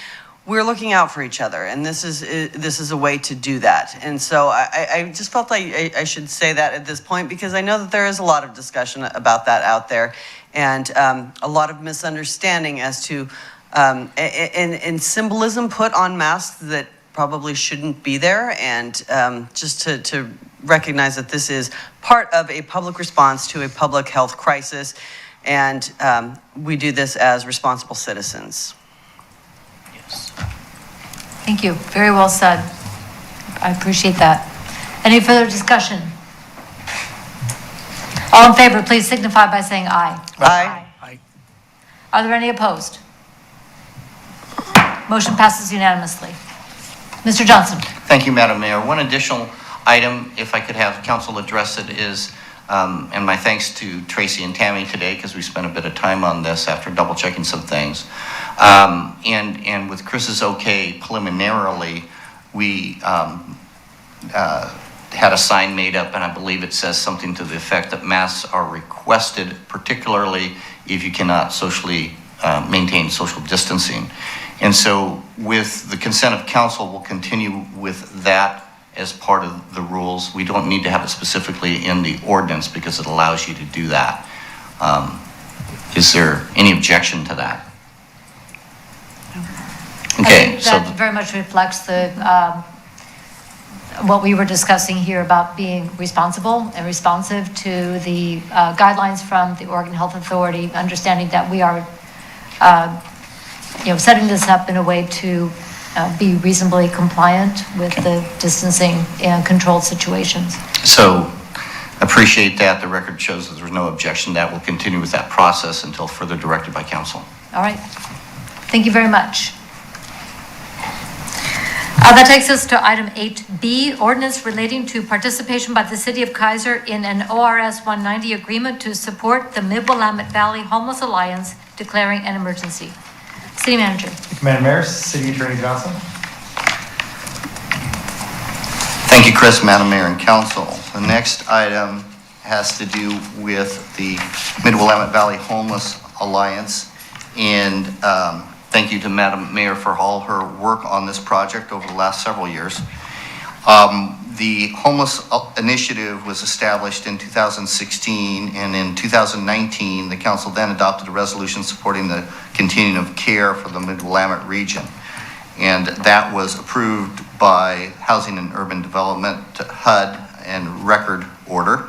we're looking out for each other, and this is a way to do that. And so I just felt like I should say that at this point, because I know that there is a lot of discussion about that out there, and a lot of misunderstanding as to and symbolism put on masks that probably shouldn't be there, and just to recognize that this is part of a public response to a public health crisis, and we do this as responsible citizens. Thank you. Very well said. I appreciate that. Any further discussion? All in favor, please signify by saying aye. Aye. Are there any opposed? Motion passes unanimously. Mr. Johnson. Thank you, Madam Mayor. One additional item, if I could have council address it, is, and my thanks to Tracy and Tammy today, because we spent a bit of time on this after double checking some things. And with Chris's okay, preliminarily, we had a sign made up, and I believe it says something to the effect that masks are requested, particularly if you cannot socially maintain social distancing. And so with the consent of council, we'll continue with that as part of the rules. We don't need to have it specifically in the ordinance because it allows you to do that. Is there any objection to that? Okay, I think that very much reflects what we were discussing here about being responsible and responsive to the guidelines from the Oregon Health Authority, understanding that we are setting this up in a way to be reasonably compliant with the distancing and controlled situations. So appreciate that. The record shows that there's no objection. That will continue with that process until further directed by council. All right. Thank you very much. That takes us to item 8B, ordinance relating to participation by the City of Keizer in an ORS 190 agreement to support the Mid-Willamette Valley Homeless Alliance, declaring an emergency. City Manager. Thank you, Madam Mayor. City Attorney Johnson. Thank you, Chris, Madam Mayor, and Council. The next item has to do with the Mid-Willamette Valley Homeless Alliance, and thank you to Madam Mayor for all her work on this project over the last several years. The homeless initiative was established in 2016, and in 2019, the council then adopted a resolution supporting the continuum of care for the Mid-Willamette region. And that was approved by Housing and Urban Development, HUD, and record order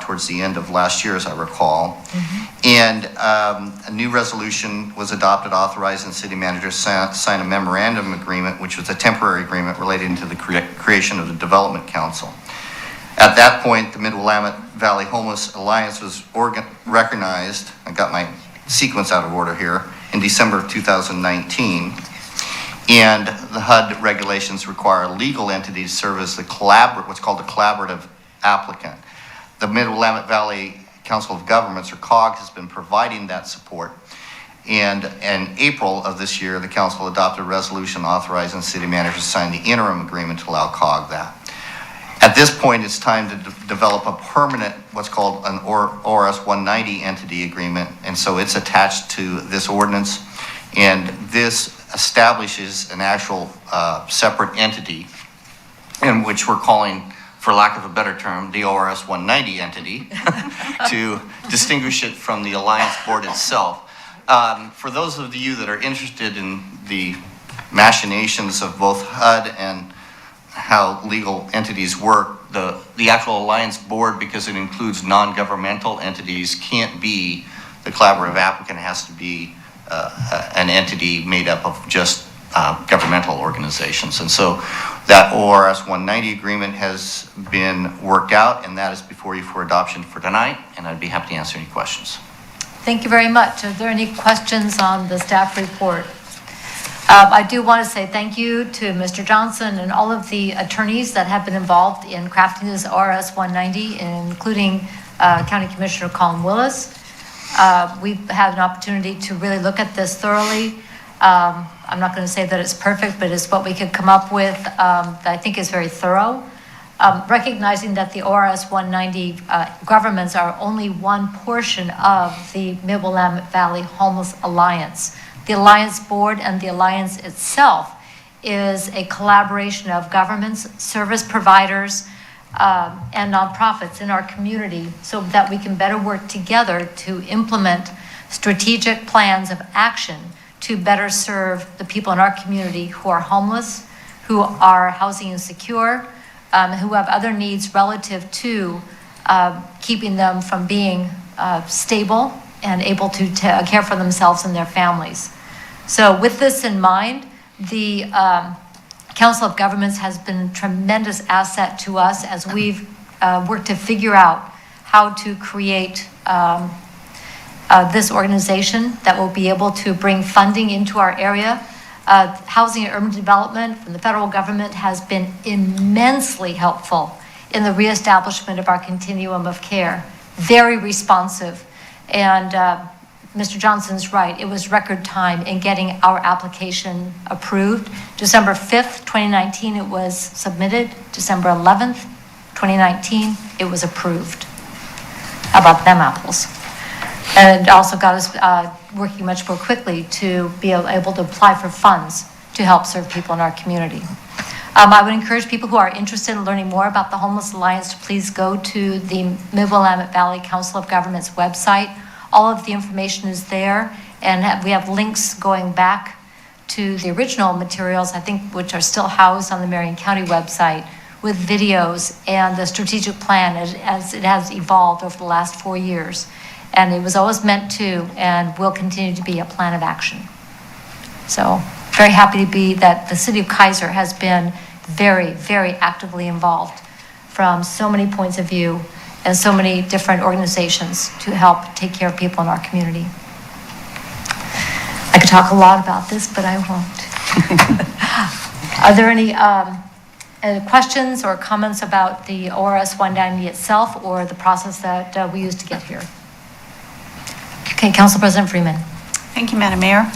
towards the end of last year, as I recall. And a new resolution was adopted authorizing the city manager to sign a memorandum agreement, which was a temporary agreement relating to the creation of the Development Council. At that point, the Mid-Willamette Valley Homeless Alliance was recognized, I got my sequence out of order here, in December of 2019. And the HUD regulations require a legal entity to serve as the what's called a collaborative applicant. The Mid-Willamette Valley Council of Governments, or COG, has been providing that support. And in April of this year, the council adopted a resolution authorizing the city manager to sign the interim agreement to allow COG that. At this point, it's time to develop a permanent, what's called an ORS 190 entity agreement. And so it's attached to this ordinance. And this establishes an actual separate entity in which we're calling, for lack of a better term, the ORS 190 entity to distinguish it from the Alliance Board itself. For those of you that are interested in the machinations of both HUD and how legal entities work, the actual Alliance Board, because it includes non-governmental entities, can't be the collaborative applicant. It has to be an entity made up of just governmental organizations. And so that ORS 190 agreement has been worked out, and that is before you for adoption for tonight, and I'd be happy to answer any questions. Thank you very much. Are there any questions on the staff report? I do want to say thank you to Mr. Johnson and all of the attorneys that have been involved in crafting this ORS 190, including County Commissioner Colin Willis. We've had an opportunity to really look at this thoroughly. I'm not going to say that it's perfect, but it's what we could come up with that I think is very thorough. Recognizing that the ORS 190 governments are only one portion of the Mid-Willamette Valley Homeless Alliance. The Alliance Board and the Alliance itself is a collaboration of governments, service providers, and nonprofits in our community so that we can better work together to implement strategic plans of action to better serve the people in our community who are homeless, who are housing insecure, who have other needs relative to keeping them from being stable and able to care for themselves and their families. So with this in mind, the Council of Governments has been a tremendous asset to us as we've worked to figure out how to create this organization that will be able to bring funding into our area. Housing and Urban Development from the federal government has been immensely helpful in the reestablishment of our continuum of care. Very responsive. And Mr. Johnson's right, it was record time in getting our application approved. December 5th, 2019, it was submitted. December 11th, 2019, it was approved. How about them apples? And also got us working much more quickly to be able to apply for funds to help serve people in our community. I would encourage people who are interested in learning more about the Homeless Alliance to please go to the Mid-Willamette Valley Council of Governments website. All of the information is there, and we have links going back to the original materials, I think, which are still housed on the Marion County website, with videos and the strategic plan as it has evolved over the last 4 years. And it was always meant to and will continue to be a plan of action. So very happy to be that the city of Keizer has been very, very actively involved from so many points of view and so many different organizations to help take care of people in our community. I could talk a lot about this, but I won't. Are there any questions or comments about the ORS 190 itself or the process that we used to get here? Okay, Council President Freeman. Thank you, Madam Mayor.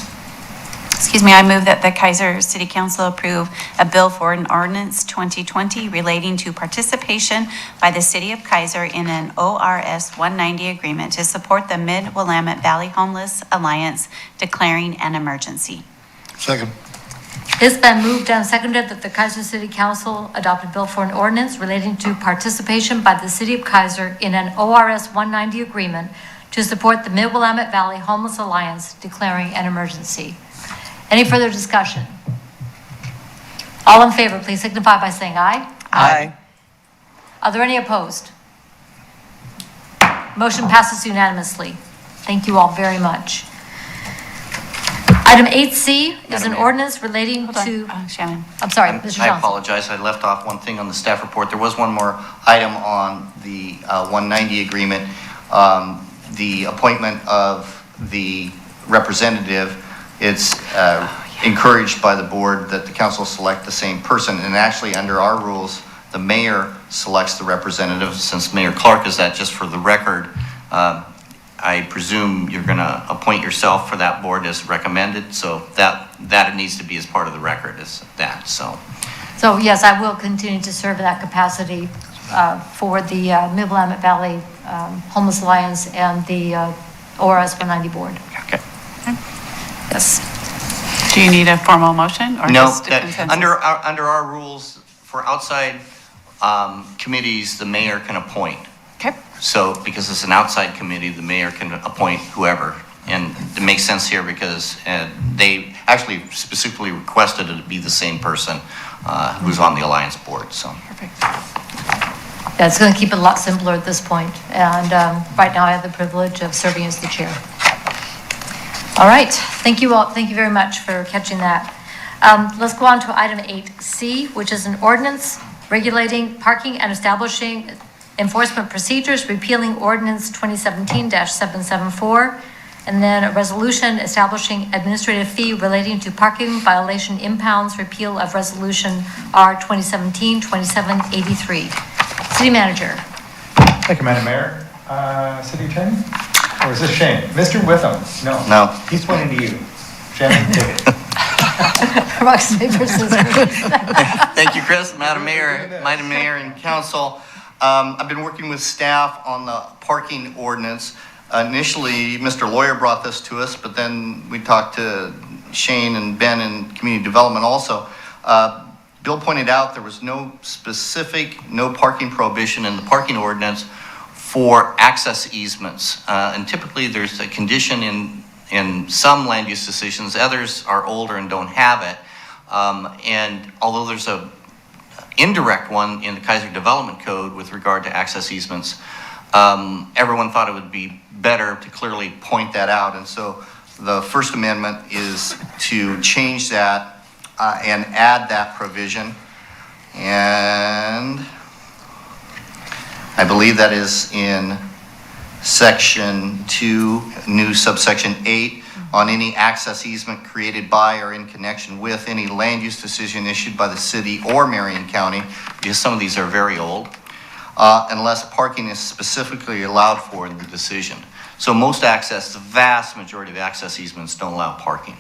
Excuse me, I move that the Keizer City Council approve a bill for an ordinance 2020 relating to participation by the City of Keizer in an ORS 190 agreement to support the Mid-Willamette Valley Homeless Alliance declaring an emergency. Second. It's been moved and seconded that the Keizer City Council adopt a bill for an ordinance relating to participation by the City of Keizer in an ORS 190 agreement to support the Mid-Willamette Valley Homeless Alliance declaring an emergency. Any further discussion? All in favor, please signify by saying aye. Aye. Are there any opposed? Motion passes unanimously. Thank you all very much. Item 8C is Madam an Mayor. ordinance relating Hold on, to, Shannon. I'm sorry, Mr. I Johnson. apologize, I left off one thing on the staff report. There was one more item on the 190 agreement. The appointment of the representative, it's encouraged by the board that the council select the same person. And actually, under our rules, the mayor selects the representative. Since Mayor Clark is that, just for the record, I presume you're going to appoint yourself for that board as recommended. So that needs to be as part of the record, is that, so. So yes, I will continue to serve in that capacity for the Mid-Willamette Valley Homeless Alliance and the ORS 190 board. Okay. Yes. Do you need a formal motion or No, just a that, consensus? under our rules, for outside committees, the mayor can appoint. Okay. So, because it's an outside committee, the mayor can appoint whoever. And it makes sense here because they actually specifically requested it to be the same person who's on the Alliance board, so. Perfect. Yeah, it's going to keep it a lot simpler at this point. And right now I have the privilege of serving as the chair. All right, thank you all. Thank you very much for catching that. Let's go on to item 8C, which is an ordinance regulating parking and establishing enforcement procedures, repealing ordinance 2017-774, and then a resolution establishing administrative fee relating to parking violation impounds, repeal of resolution R 2017-2783. City manager. Thank you, Madam Mayor. City Attorney? Or is this Shane? Mr. Witham? No. No. He's pointing to you. Shannon, take it. Rocks, paper, scissors. Thank you, Chris, Madam Mayor and Council. I've been working with staff on the parking ordinance. Initially, Mr. Lawyer brought this to us, but then we talked to Shane and Ben in Community Development also. Bill pointed out there was no parking prohibition in the parking ordinance for access easements. And typically, there's a condition in some land use decisions. Others are older and don't have it. And although there's a indirect one in the Keizer Development Code with regard to access easements, everyone thought it would be better to clearly point that out. And so the First Amendment is to change that and add that provision. And I believe that is in section 2, new subsection 8, on any access easement created by or in connection with any land use decision issued by the city or Marion County, because some of these are very old, unless parking is specifically allowed for in the decision. So most access, the vast majority of access easements don't allow parking.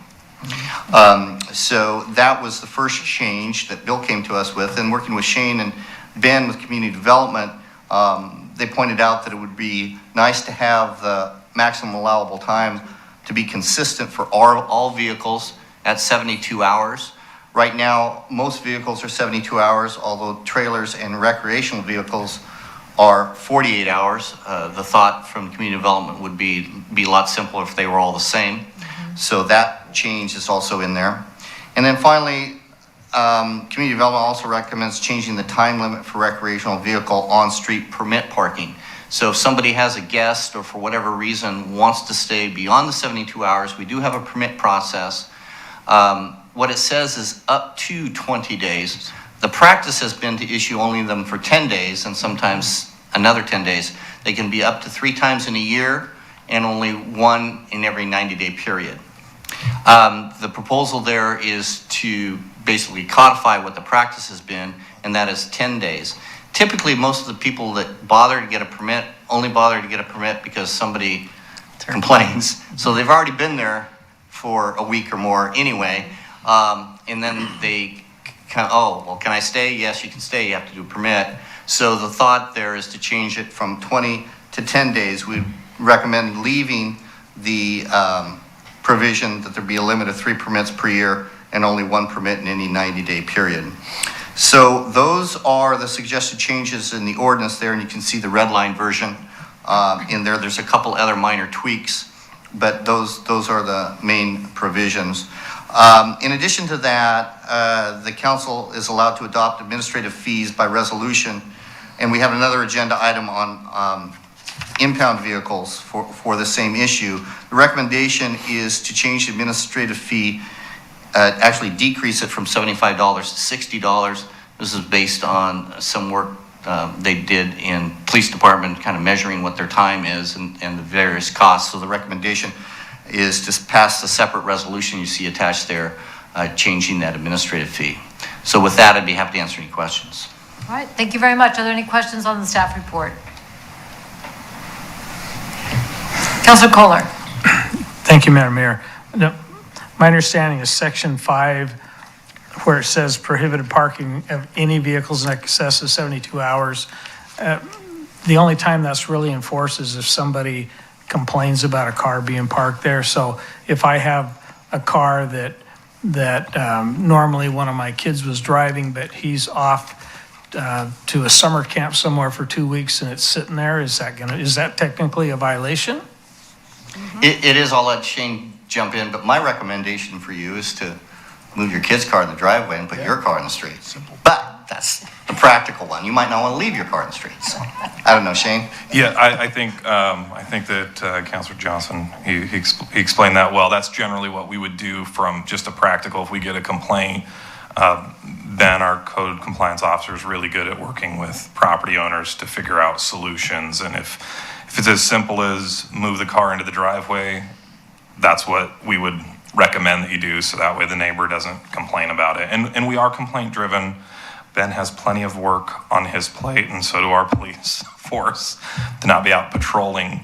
So that was the first change that Bill came to us with, and working with Shane and Ben with Community Development, they pointed out that it would be nice to have the maximum allowable time to be consistent for all vehicles at 72 hours. Right now, most vehicles are 72 hours, although trailers and recreational vehicles are 48 hours. The thought from community development would be a lot simpler if they were all the same. So that change is also in there. And then finally, community development also recommends changing the time limit for recreational vehicle on-street permit parking. So if somebody has a guest or for whatever reason wants to stay beyond the 72 hours, we do have a permit process. What it says is up to 20 days. The practice has been to issue only them for 10 days and sometimes another 10 days. They can be up to 3 times in a year and only 1 in every 90-day period. The proposal there is to basically codify what the practice has been, and that is 10 days. Typically, most of the people that bother to get a permit only bother to get a permit because somebody complains. So they've already been there for a week or more anyway, and then they kind of, oh, well, can I stay? Yes, you can stay. You have to do a permit. So the thought there is to change it from 20 to 10 days. We recommend leaving the provision that there be a limit of 3 permits per year and only 1 permit in any 90-day period. So those are the suggested changes in the ordinance there, and you can see the red line version in there. There's a couple other minor tweaks, but those are the main provisions. In addition to that, the council is allowed to adopt administrative fees by resolution, and we have another agenda item on impound vehicles for the same issue. The recommendation is to change the administrative fee, actually decrease it from $75 to $60. This is based on some work they did in police department, kind of measuring what their time is and the various costs. So the recommendation is to pass the separate resolution you see attached there, changing that administrative fee. So with that, I'd be happy to answer any questions. All right, thank you very much. Are there any questions on the staff report? Councilor Kohler. Thank you, Madam Mayor. My understanding is Section 5, where it says prohibited parking of any vehicles in excess of 72 hours. The only time that's really enforced is if somebody complains about a car being parked there. So if I have a car that normally one of my kids was driving, but he's off to a summer camp somewhere for 2 weeks and it's sitting there, is that technically a violation? It is. I'll let Shane jump in, but my recommendation for you is to move your kid's car in the driveway and put your car in the street. Simple. But that's the practical one. You might not want to leave your car in the street. So I don't know, Shane. Yeah, I think that Councilor Johnson, he explained that well. That's generally what we would do from just a practical. If we get a complaint, then our code compliance officer is really good at working with property owners to figure out solutions. And if it's as simple as move the car into the driveway, that's what we would recommend that you do, so that way the neighbor doesn't complain about it. And we are complaint driven. Ben has plenty of work on his plate, and so do our police force, to not be out patrolling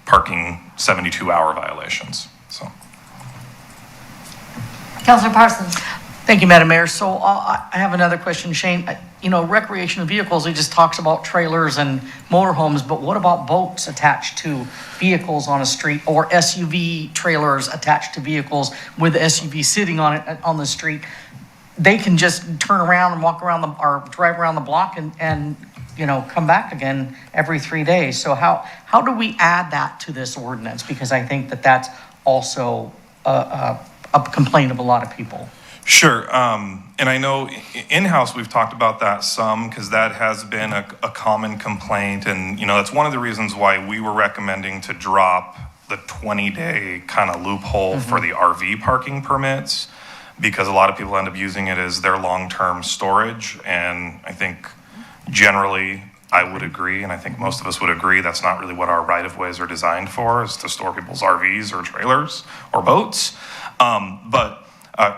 parking 72-hour violations. So, Councilor Parsons. Thank you, Madam Mayor. So I have another question, Shane. Recreational vehicles, it just talks about trailers and motorhomes, but what about boats attached to vehicles on a street, or SUV trailers attached to vehicles with the SUV sitting on it on the street? They can just turn around and walk around or drive around the block and come back again every 3 days. So how do we add that to this ordinance? Because I think that's also a complaint of a lot of people. sure. And I know in-house we've talked about that some, because that has been a common complaint. And, that's one of the reasons why we were recommending to drop the 20-day kind of loophole for the RV parking permits, because a lot of people end up using it as their long-term storage. And I think generally I would agree, and I think most of us would agree, that's not really what our right-of-ways are designed for, is to store people's RVs or trailers or boats. But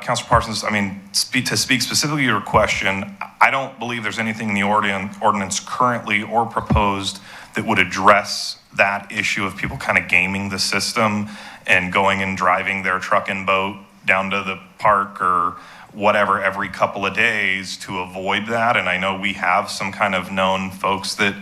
Councilor Parsons, to speak specifically to your question, I don't believe there's anything in the ordinance currently or proposed that would address that issue of people kind of gaming the system and going and driving their truck and boat down to the park or whatever every couple of days to avoid that. And I know we have some kind of known folks that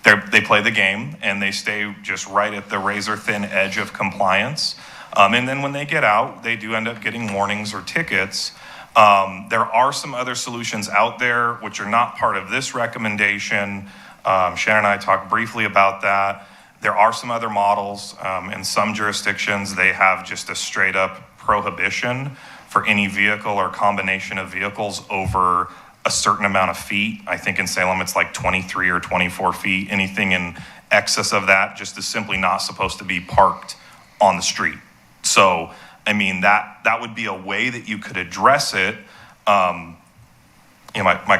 they play the game and they stay just right at the razor thin edge of compliance. And then when they get out, they do end up getting warnings or tickets. There are some other solutions out there which are not part of this recommendation. Shannon and I talked briefly about that. There are some other models. In some jurisdictions, they have just a straight up prohibition for any vehicle or combination of vehicles over a certain amount of feet. I think in Salem, it's like 23 or 24 feet. Anything in excess of that just is simply not supposed to be parked on the street. So, that would be a way that you could address it. My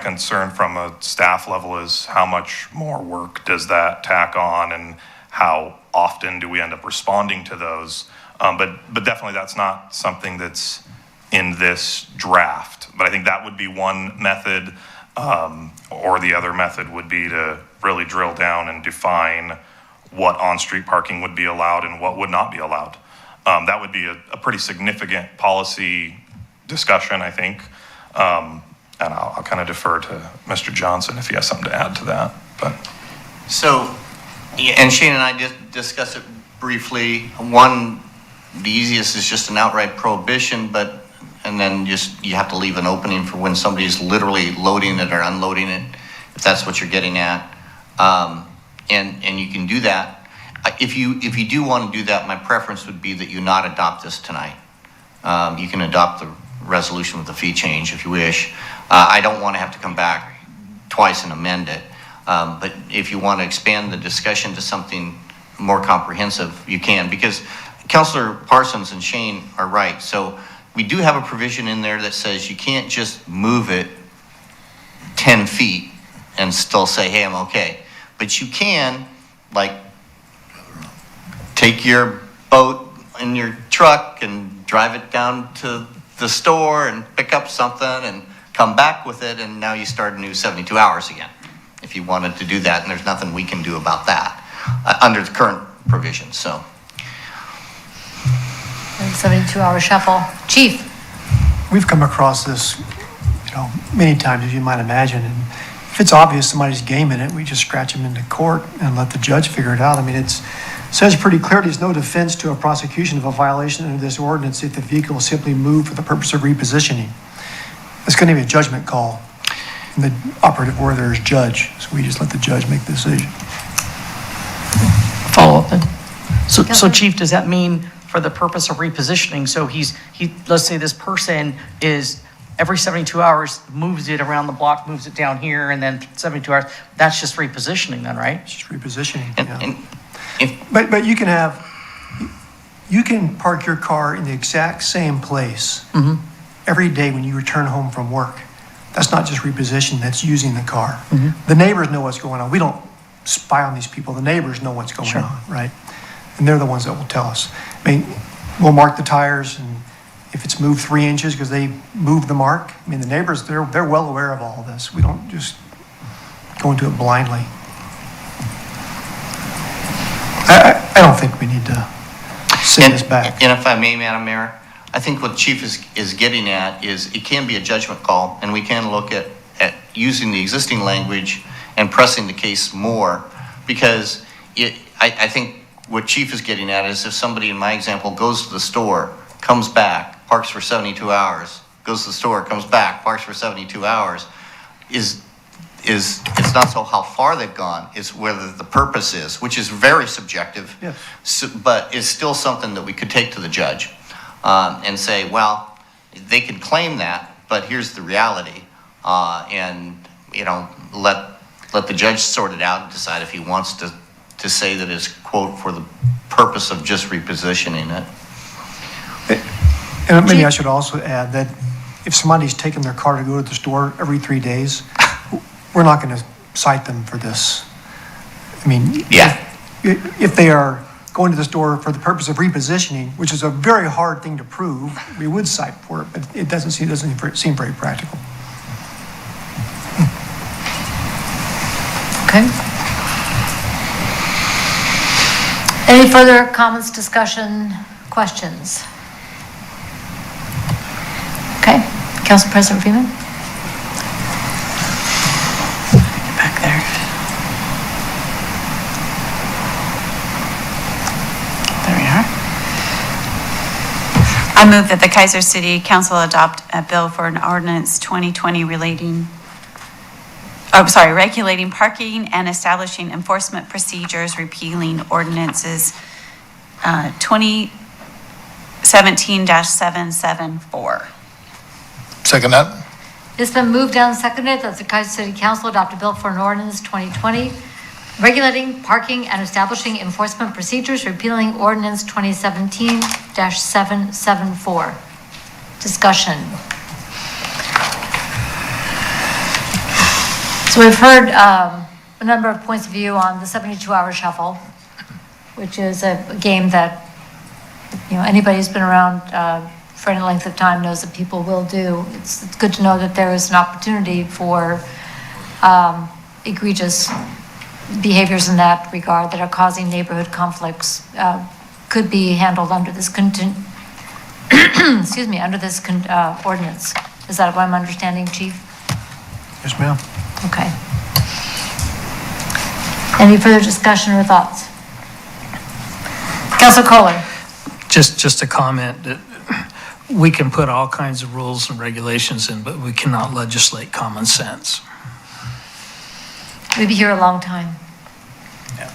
concern from a staff level is how much more work does that tack on, and how often do we end up responding to those? But definitely that's not something that's in this draft. But I think that would be one method, or the other method would be to really drill down and define what on-street parking would be allowed and what would not be allowed. That would be a pretty significant policy discussion, I think. And I'll kind of defer to Mr. Johnson if he has something to add to that. So, and Shane and I did discuss it briefly. One, the easiest is just an outright prohibition, and then you have to leave an opening for when somebody's literally loading it or unloading it, if that's what you're getting at. And you can do that. If you do want to do that, my preference would be that you not adopt this tonight. You can adopt the resolution with the fee change if you wish. I don't want to have to come back twice and amend it. But if you want to expand the discussion to something more comprehensive, you can, because Councilor Parsons and Shane are right. So we do have a provision in there that says you can't just move it 10 feet and still say, hey, I'm okay. But you can, like, take your boat in your truck and drive it down to the store and pick up something and come back with it, and now you start a new 72 hours again, if you wanted to do that, and there's nothing we can do about that under the current provisions, so. 72-hour shuffle. Chief? We've come across this, many times, as you might imagine, and if it's obvious somebody's gaming it, we just scratch them into court and let the judge figure it out. I mean, it says pretty clearly, there's no defense to a prosecution of a violation under this ordinance if the vehicle is simply moved for the purpose of repositioning. It's going to be a judgment call, and the operative word there is judge, so we just let the judge make the decision. Follow up then. So Chief, does that mean for the purpose of repositioning, so let's say this person is every 72 hours moves it around the block, moves it down here, and then 72 hours, that's just repositioning then, right? It's just repositioning, But you can park your car in the exact same place every day when you return home from work. That's not just repositioning, that's using the car. The neighbors know what's going on. We don't spy on these people. The neighbors know what's going on, right? And they're the ones that will tell us. I mean, we'll mark the tires, and if it's moved 3 inches because they moved the mark, I mean, the neighbors, they're well aware of all of this. We don't just go into it blindly. I don't think we need to send this back. And if I may, Madam Mayor, I think what Chief is getting at is it can be a judgment call, and we can look at using the existing language and pressing the case more, because I think what Chief is getting at is if somebody, in my example, goes to the store, comes back, parks for 72 hours, goes to the store, comes back, parks for 72 hours, it's not so how far they've gone, it's whether the purpose is, which is very subjective, yes. But it's still something that we could take to the judge and say, well, they can claim that, but here's the reality, and let the judge sort it out and decide if he wants to say that it's, quote, for the purpose of just repositioning it. And maybe I should also add that if somebody's taking their car to go to the store every 3 days, we're not going to cite them for this. I mean, if they are going to the store for the purpose of repositioning, which is a very hard thing to prove, we would cite for it, but it doesn't seem very practical. Okay. Any further comments, discussion, questions? Okay. Council President Freeman? Back there. There we are. I move that the Keizer City Council adopt a bill for an ordinance 2020 regulating parking and establishing enforcement procedures, repealing ordinances 2017-774. Second that. It's been moved and seconded that the Keizer City Council adopt a bill for an ordinance 2020 regulating parking and establishing enforcement procedures, repealing ordinance 2017-774. Discussion. So we've heard a number of points of view on the 72-hour shuffle, which is a game that, anybody who's been around for any length of time knows that people will do. It's good to know that there is an opportunity for egregious behaviors in that regard that are causing neighborhood conflicts could be handled under this ordinance. Is that what I'm understanding, Chief? Yes, ma'am. Okay. Any further discussion or thoughts? Councilor Kohler. Just a comment that we can put all kinds of rules and regulations in, but we cannot legislate common sense. We'd be here a long time. Yeah.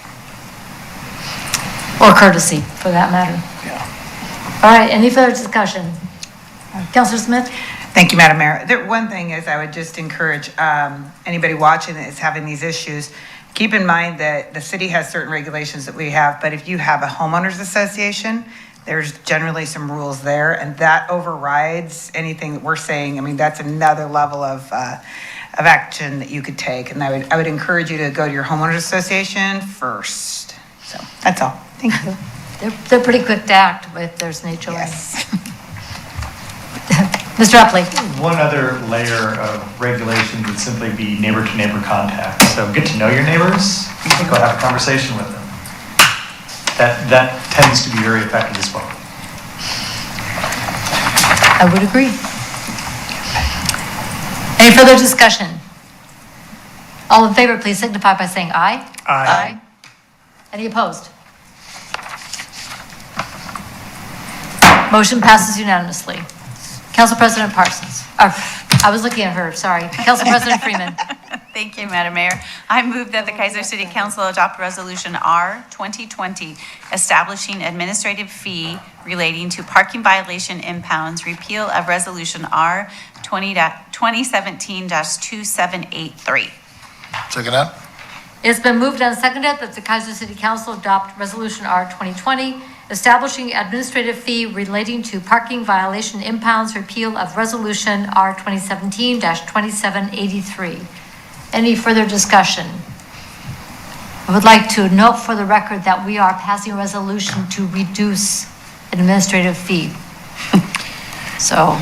Or courtesy, for that matter. Yeah. All right, any further discussion? Councilor Smith? Thank you, Madam Mayor. One thing is I would just encourage anybody watching that is having these issues, keep in mind that the city has certain regulations that we have, but if you have a homeowners association, there's generally some rules there, and that overrides anything that we're saying. I mean, that's another level of action that you could take, and I would encourage you to go to your homeowners association first. So that's all. Thank you. They're pretty quick to act if there's an HOA. Yes. Mr. Upley. One other layer of regulation would simply be neighbor-to-neighbor contact. So get to know your neighbors, go have a conversation with them. That tends to be very effective as well. I would agree. Any further discussion? All in favor, please signify by saying aye. Aye. Any opposed? Motion passes unanimously. Council President Parsons. I was looking at her, sorry. Council President Freeman. Thank you, Madam Mayor. I move that the Keizer City Council adopt Resolution R 2020, establishing administrative fee relating to parking violation impounds, repeal of Resolution R 2017-2783. Second that? It's been moved and seconded that the Keizer City Council adopt Resolution R 2020, establishing administrative fee relating to parking violation impounds, repeal of Resolution R 2017-2783. Any further discussion? I would like to note for the record that we are passing a resolution to reduce administrative fee. So,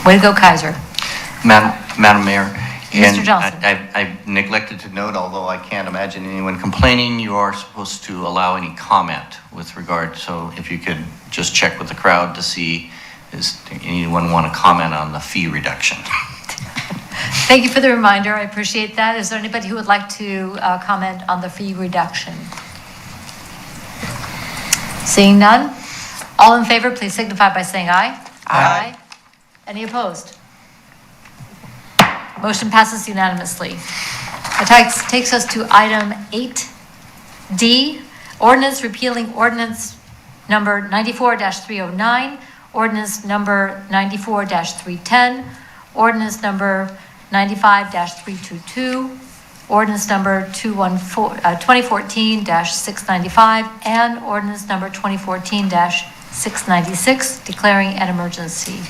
way to go, Keizer. Madam Mayor. Mr. and Johnson. I neglected to note, although I can't imagine anyone complaining, you are supposed to allow any comment with regard, so if you could just check with the crowd to see, does anyone want to comment on the fee reduction? Thank you for the reminder. I appreciate that. Is there anybody who would like to comment on the fee reduction? Seeing none, all in favor, please signify by saying aye. Aye. Any opposed? Motion passes unanimously. It takes us to item 8D, ordinance repealing ordinance number 94-309, ordinance number 94-310, ordinance number 95-322, ordinance number 2014-695, and ordinance number 2014-696, declaring an emergency.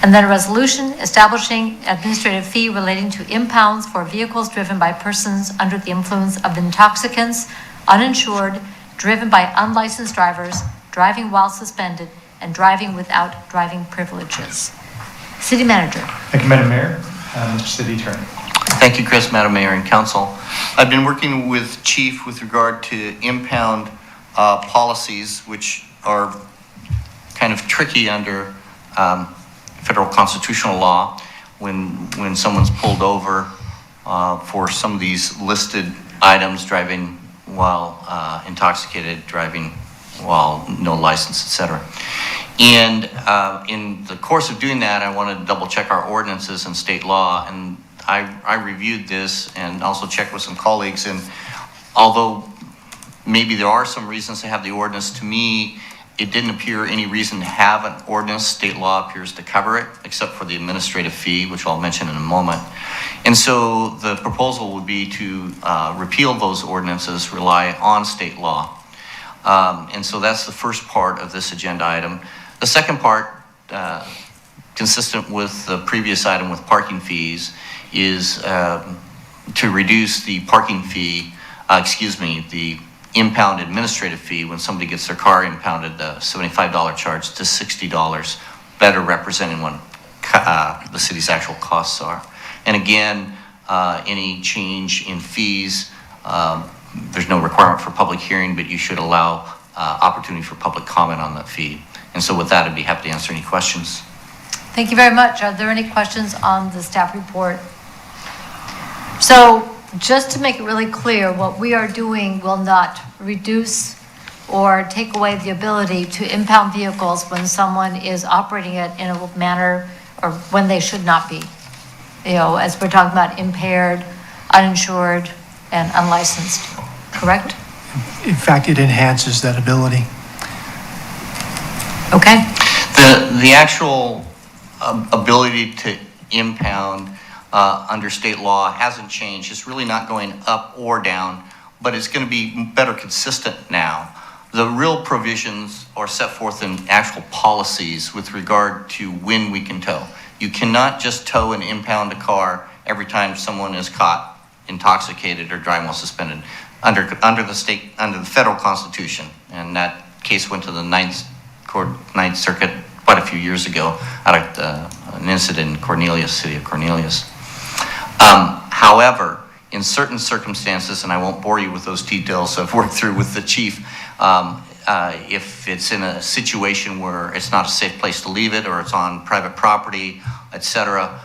And then a resolution establishing administrative fee relating to impounds for vehicles driven by persons under the influence of intoxicants, uninsured, driven by unlicensed drivers, driving while suspended, and driving without driving privileges. City Manager. Thank you, Madam Mayor. Mr. City Attorney. Thank you, Chris, Madam Mayor and Council. I've been working with Chief with regard to impound policies, which are kind of tricky under federal constitutional law when someone's pulled over for some of these listed items, driving while intoxicated, driving while no license, etc. And in the course of doing that, I wanted to double check our ordinances and state law, and I reviewed this and also checked with some colleagues, and although maybe there are some reasons to have the ordinance, to me, it didn't appear any reason to have an ordinance. State law appears to cover it, except for the administrative fee, which I'll mention in a moment. And so the proposal would be to repeal those ordinances, rely on state law. And so that's the first part of this agenda item. The second part, consistent with the previous item with parking fees, is to reduce the parking fee, the impound administrative fee when somebody gets their car impounded, the $75 charge to $60, better representing what the city's actual costs are. And again, any change in fees, there's no requirement for public hearing, but you should allow opportunity for public comment on that fee. And so with that, I'd be happy to answer any questions. Thank you very much. Are there any questions on the staff report? So just to make it really clear, what we are doing will not reduce or take away the ability to impound vehicles when someone is operating it in a manner or when they should not be. You know, as we're talking about impaired, uninsured, and unlicensed, correct? In fact, it enhances that ability. Okay. The actual ability to impound under state law hasn't changed. It's really not going up or down, but it's going to be better consistent now. The real provisions are set forth in actual policies with regard to when we can tow. You cannot just tow and impound a car every time someone is caught intoxicated or driving while suspended under the federal constitution. And that case went to the Ninth Circuit quite a few years ago out of an incident in Cornelius, city of Cornelius. However, in certain circumstances, and I won't bore you with those details I've worked through with the chief, if it's in a situation where it's not a safe place to leave it or it's on private property, etc.,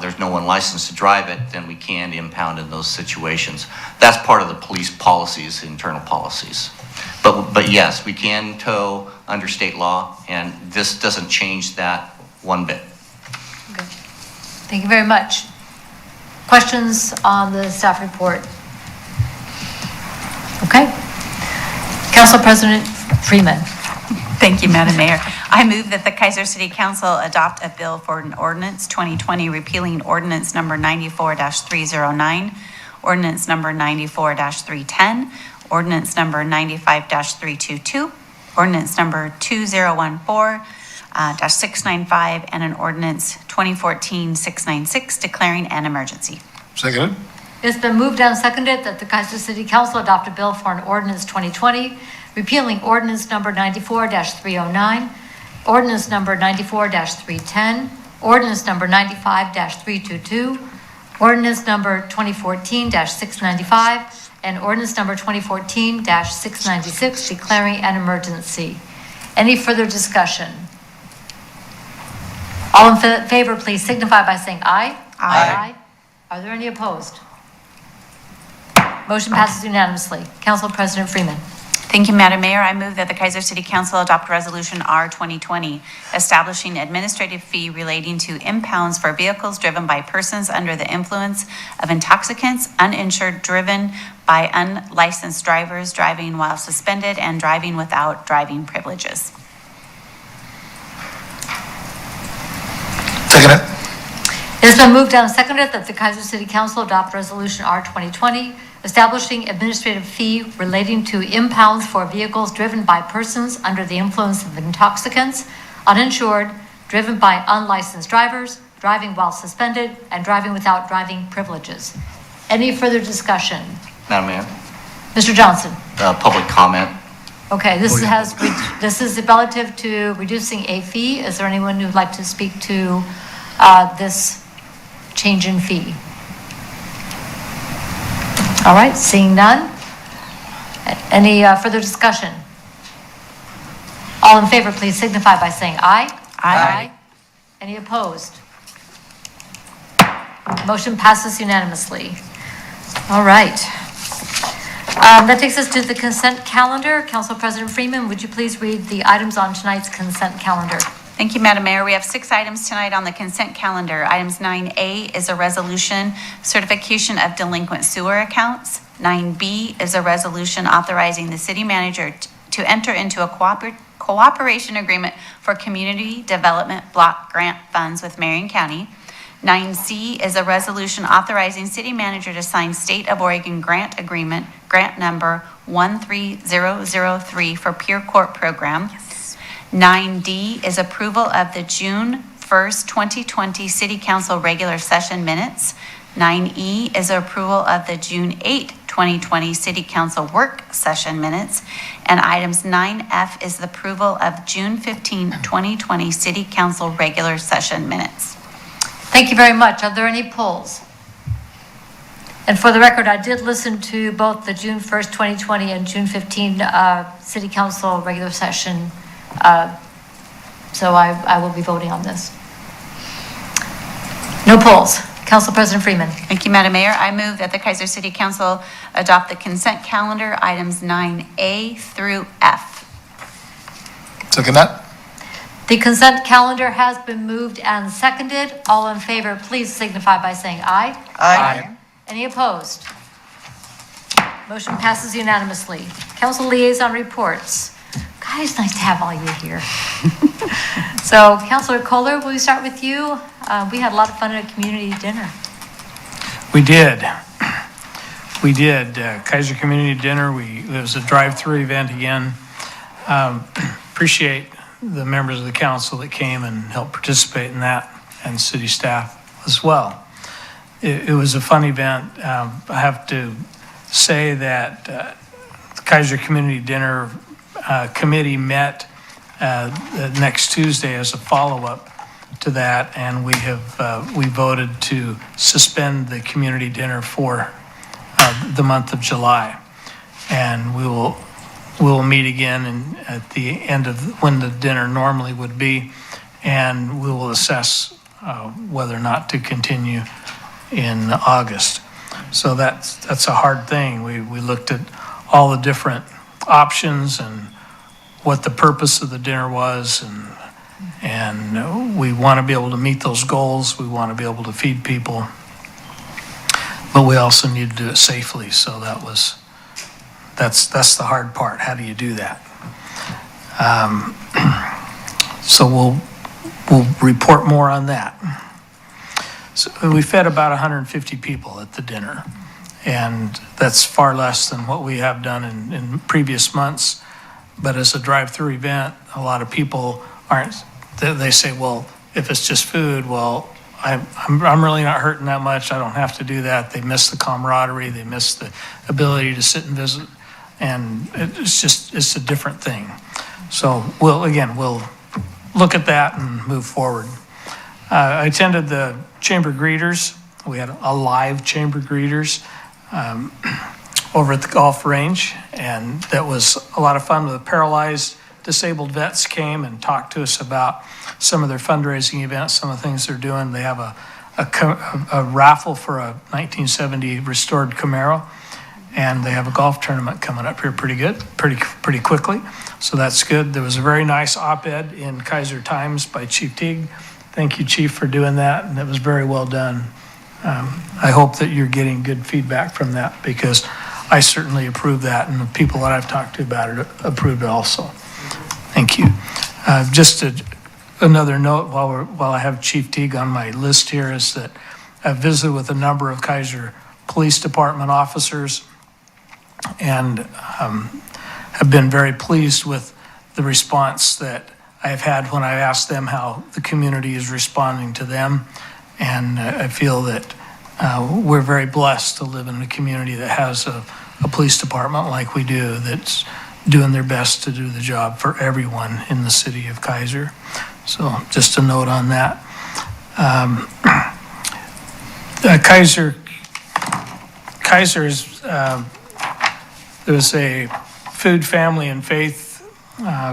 there's no one licensed to drive it, then we can impound in those situations. That's part of the police policies, internal policies. But yes, we can tow under state law, and this doesn't change that one bit. Okay. Thank you very much. Questions on the staff report? Okay. Council President Freeman. Thank you, Madam Mayor. I move that the Keizer City Council adopt a bill for an ordinance 2020 repealing ordinance number 94-309, ordinance number 94-310, ordinance number 95-322, ordinance number 2014-695, and an ordinance 2014-696 declaring an emergency. Seconded. It's been moved and seconded that the Keizer City Council adopt a bill for an ordinance 2020 repealing ordinance number 94-309, ordinance number 94-310, ordinance number 95-322, ordinance number 2014-695, and ordinance number 2014-696 declaring an emergency. Any further discussion? All in favor, please signify by saying aye. Aye. Are there any opposed? Motion passes unanimously. Council President Freeman. Thank you, Madam Mayor. I move that the Keizer City Council adopt Resolution R 2020, establishing administrative fee relating to impounds for vehicles driven by persons under the influence of intoxicants, uninsured, driven by unlicensed drivers, driving while suspended, and driving without driving privileges. Seconded. It has been moved and seconded that the Keizer City Council adopt Resolution R 2020, establishing administrative fee relating to impounds for vehicles driven by persons under the influence of intoxicants, uninsured, driven by unlicensed drivers, driving while suspended, and driving without driving privileges. Any further discussion? Madam Mayor, Mr. Johnson? public comment. Okay, this is relative to reducing a fee. Is there anyone who'd like to speak to this change in fee? All right, seeing none. Any further discussion? All in favor, please signify by saying aye. Aye. Any opposed? Motion passes unanimously. All right. That takes us to the consent calendar. Council President Freeman, would you please read the items on tonight's consent calendar? Thank you, Madam Mayor. We have 6 items tonight on the consent calendar. Items 9A is a resolution certification of delinquent sewer accounts. 9B is a resolution authorizing the city manager to enter into a cooperation agreement for community development block grant funds with Marion County. 9C is a resolution authorizing city manager to sign State of Oregon grant agreement, grant number 13003 for Peer Court program. 9D is approval of the June 1st, 2020 City Council regular session minutes. 9E is approval of the June 8th, 2020 City Council work session minutes. And items 9F is the approval of June 15, 2020 City Council regular session minutes. Thank you very much. Are there any polls? And for the record, I did listen to both the June 1st, 2020 and June 15 City Council regular session. So I will be voting on this. No polls. Council President Freeman. Thank you, Madam Mayor. I move that the Keizer City Council adopt the consent calendar, items 9A through F. Second that. The consent calendar has been moved and seconded. All in favor, please signify by saying aye. Aye. Any opposed? Motion passes unanimously. Council liaison reports. Guys, nice to have all you here. So, Councilor Kohler, will we start with you? We had a lot of fun at a community dinner. We did. We did. Keizer Community Dinner, it was a drive-through event again. Appreciate the members of the council that came and helped participate in that, and city staff as well. It was a fun event. I have to say that the Keizer Community Dinner Committee met next Tuesday as a follow-up to that, and we voted to suspend the community dinner for the month of July. And we will meet again at the end of when the dinner normally would be, and we will assess whether or not to continue in August. So that's a hard thing. We looked at all the different options and what the purpose of the dinner was, and we want to be able to meet those goals. We want to be able to feed people, but we also need to do it safely. So that's the hard part. How do you do that? So we'll report more on that. So we fed about 150 people at the dinner, and that's far less than what we have done in previous months. But as a drive-through event, a lot of people they say, well, if it's just food, well, I'm really not hurting that much. I don't have to do that. They miss the camaraderie. They miss the ability to sit and visit. And it's a different thing. So we'll look at that and move forward. I attended the chamber greeters. We had a live chamber greeters over at the golf range, and that was a lot of fun. The paralyzed, disabled vets came and talked to us about some of their fundraising events, some of the things they're doing. They have a raffle for a 1970 restored Camaro, and they have a golf tournament coming up here pretty quickly. So that's good. There was a very nice op-ed in Keizer Times by Chief Teague. Thank you, Chief, for doing that, and it was very well done. I hope that you're getting good feedback from that, because I certainly approve that, and the people that I've talked to about it approved it also. Thank you. Just another note while I have Chief Teague on my list here is that I've visited with a number of Keizer Police Department officers and have been very pleased with the response that I've had when I asked them how the community is responding to them. And I feel that we're very blessed to live in a community that has a police department like we do, that's doing their best to do the job for everyone in the city of Keizer. So just a note on that. Keizer is, there's a Food, Family, and Faith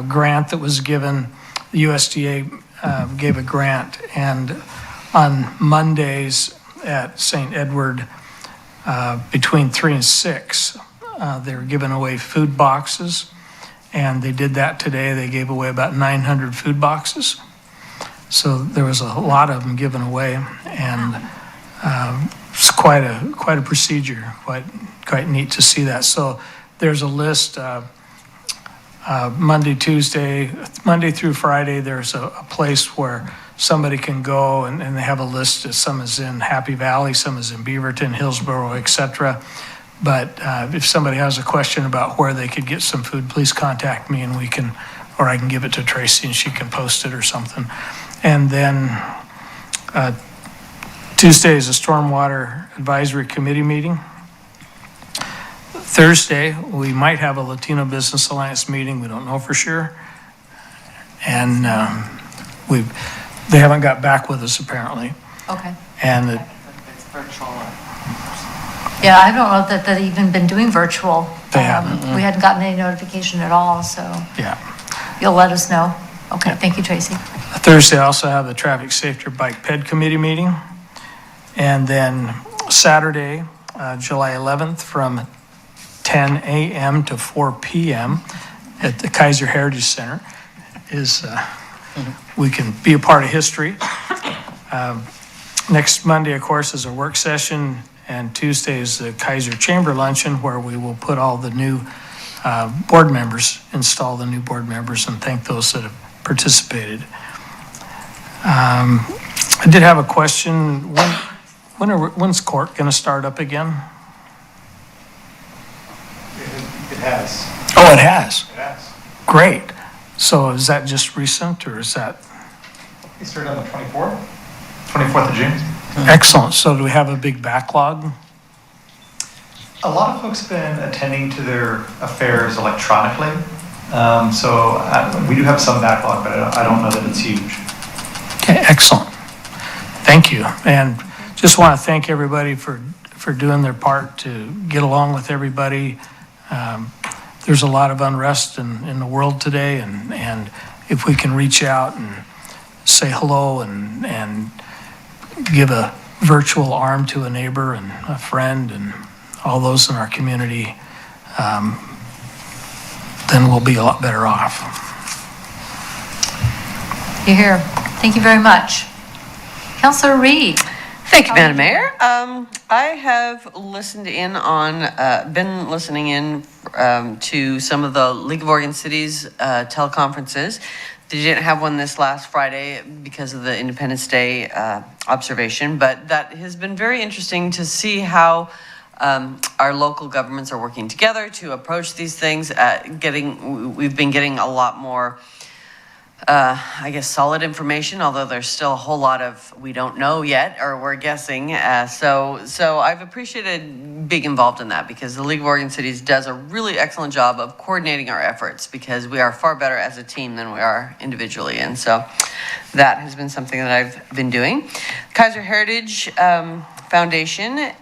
grant that was given. The USDA gave a grant, and on Mondays at St. Edward, between 3 and 6, they were giving away food boxes, and they did that today. They gave away about 900 food boxes. So there was a lot of them given away, and it's quite a procedure, quite neat to see that. So there's a list, Monday through Friday, there's a place where somebody can go, and they have a list. Some is in Happy Valley, some is in Beaverton, Hillsborough, etc. But if somebody has a question about where they could get some food, please contact me, and I can give it to Tracy and she can post it or something. And then Tuesday is a Stormwater Advisory Committee meeting. Thursday, we might have a Latino Business Alliance meeting. We don't know for sure. And they haven't got back with us apparently. Okay. It's And virtual. Yeah, I don't know that they've even been doing virtual. They haven't. We hadn't gotten any notification at all, so yeah. you'll let us know. Okay, thank you, Tracy. Thursday, I also have the Traffic Safety Bike Ped Committee meeting. And then Saturday, July 11th, from 10 a.m. to 4 p.m. at the Keizer Heritage Center is we can be a part of history. Next Monday, of course, is a work session, and Tuesday is the Keizer Chamber Luncheon, where we will put all the new board members, install the new board members, and thank those that have participated. I did have a question. When's court going to start up again? It has. Oh, it has? It has. Great. So is that just recent, or is that? It started on the 24th? 24th of June. Excellent. So do we have a big backlog? A lot of folks have been attending to their affairs electronically. We do have some backlog, but I don't know that it's huge. Okay, excellent. Thank you. And just want to thank everybody for doing their part to get along with everybody. There's a lot of unrest in the world today, and if we can reach out and say hello and give a virtual arm to a neighbor and a friend and all those in our community, then we'll be a lot better off. You're here. Thank you very much. Councilor Reed. Thank you, Madam Mayor. I have been listening in to some of the League of Oregon Cities teleconferences. They didn't have one this last Friday because of the Independence Day observation, but that has been very interesting to see how our local governments are working together to approach these things. We've been getting a lot more solid information, although there's still a whole lot of we don't know yet, or we're guessing. So I've appreciated being involved in that, because the League of Oregon Cities does a really excellent job of coordinating our efforts, because we are far better as a team than we are individually. And so that has been something that I've been doing. Keizer Heritage Foundation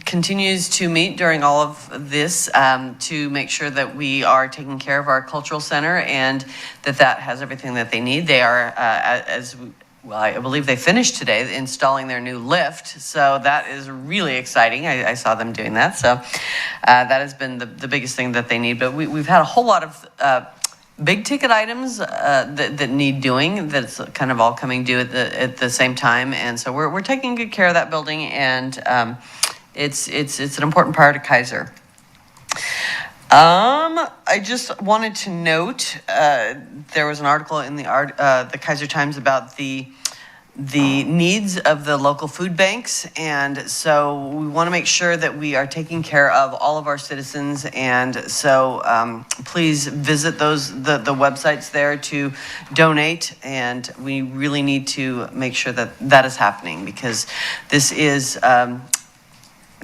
continues to meet during all of this to make sure that we are taking care of our cultural center, and that has everything that they need. They are, I believe they finished today installing their new lift, so that is really exciting. I saw them doing that, so that has been the biggest thing that they need. But we've had a whole lot of big ticket items that need doing, that's kind of all coming due at the same time, and so we're taking good care of that building, and it's an important part of Keizer. I just wanted to note there was an article in the Keizer Times about the needs of the local food banks, and so we want to make sure that we are taking care of all of our citizens, and so please visit the websites there to donate, and we really need to make sure that is happening, because this is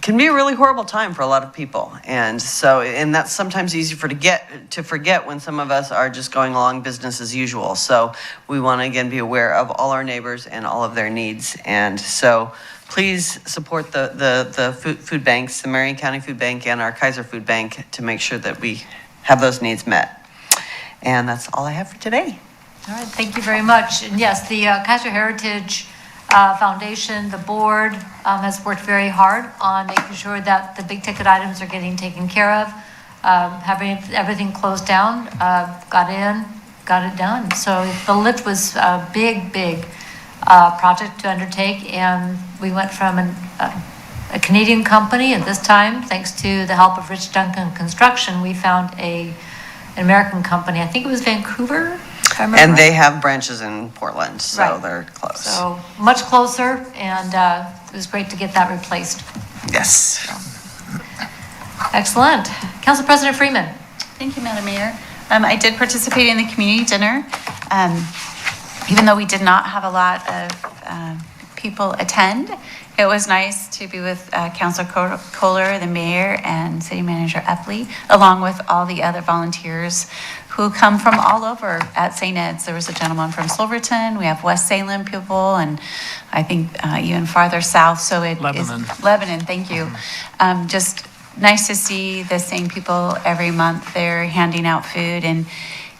can be a really horrible time for a lot of people, and that's sometimes easy to forget when some of us are just going along business as usual. So we want to again be aware of all our neighbors and all of their needs, and so please support the food banks, the Marion County Food Bank and our Keizer Food Bank, to make sure that we have those needs met. And that's all I have for today. All right, thank you very much. And yes, the Keizer Heritage Foundation, the board has worked very hard on making sure that the big ticket items are getting taken care of, having everything closed down, got it done. So the lift was a big project to undertake, and we went from a Canadian company, and this time, thanks to the help of Rich Duncan Construction, we found an American company. I think it was Vancouver. And they have branches in Portland, so right. They're close. So much closer, and it was great to get that replaced. Yes. So. Excellent. Council President Freeman. Thank you, Madam Mayor. I did participate in the community dinner. Even though we did not have a lot of people attend, it was nice to be with Councilor Kohler, the mayor, and City Manager Epley, along with all the other volunteers who come from all over at St. Ed's. There was a gentleman from Silverton. We have West Salem people, and I think even farther south. So Lebanon. Lebanon, thank you. Just nice to see the same people every month. They're handing out food, and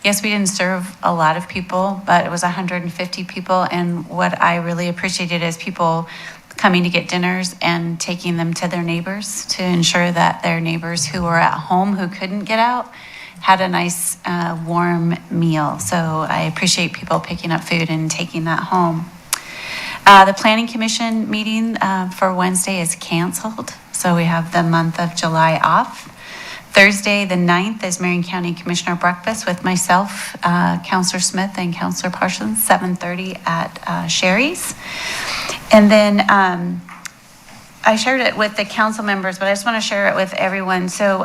yes, we didn't serve a lot of people, but it was 150 people. And what I really appreciated is people coming to get dinners and taking them to their neighbors to ensure that their neighbors who were at home who couldn't get out had a nice warm meal. So I appreciate people picking up food and taking that home. The Planning Commission meeting for Wednesday is canceled, so we have the month of July off. Thursday, the 9th, is Marion County Commissioner Breakfast with myself, Counselor Smith, and Counselor Parsons, 7:30 at Sherry's. And then I shared it with the council members, but I just want to share it with everyone. So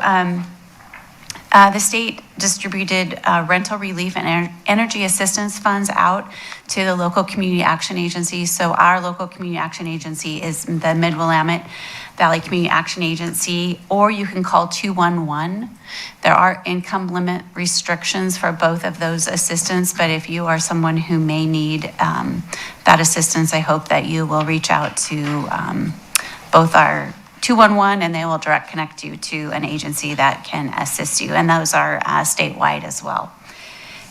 the state distributed rental relief and energy assistance funds out to the local community action agencies. So our local community action agency is the Mid-Willamette Valley Community Action Agency, or you can call 211. There are income limit restrictions for both of those assistance, but if you are someone who may need that assistance, I hope that you will reach out to both our 211, and they will direct connect you to an agency that can assist you, and those are statewide as well.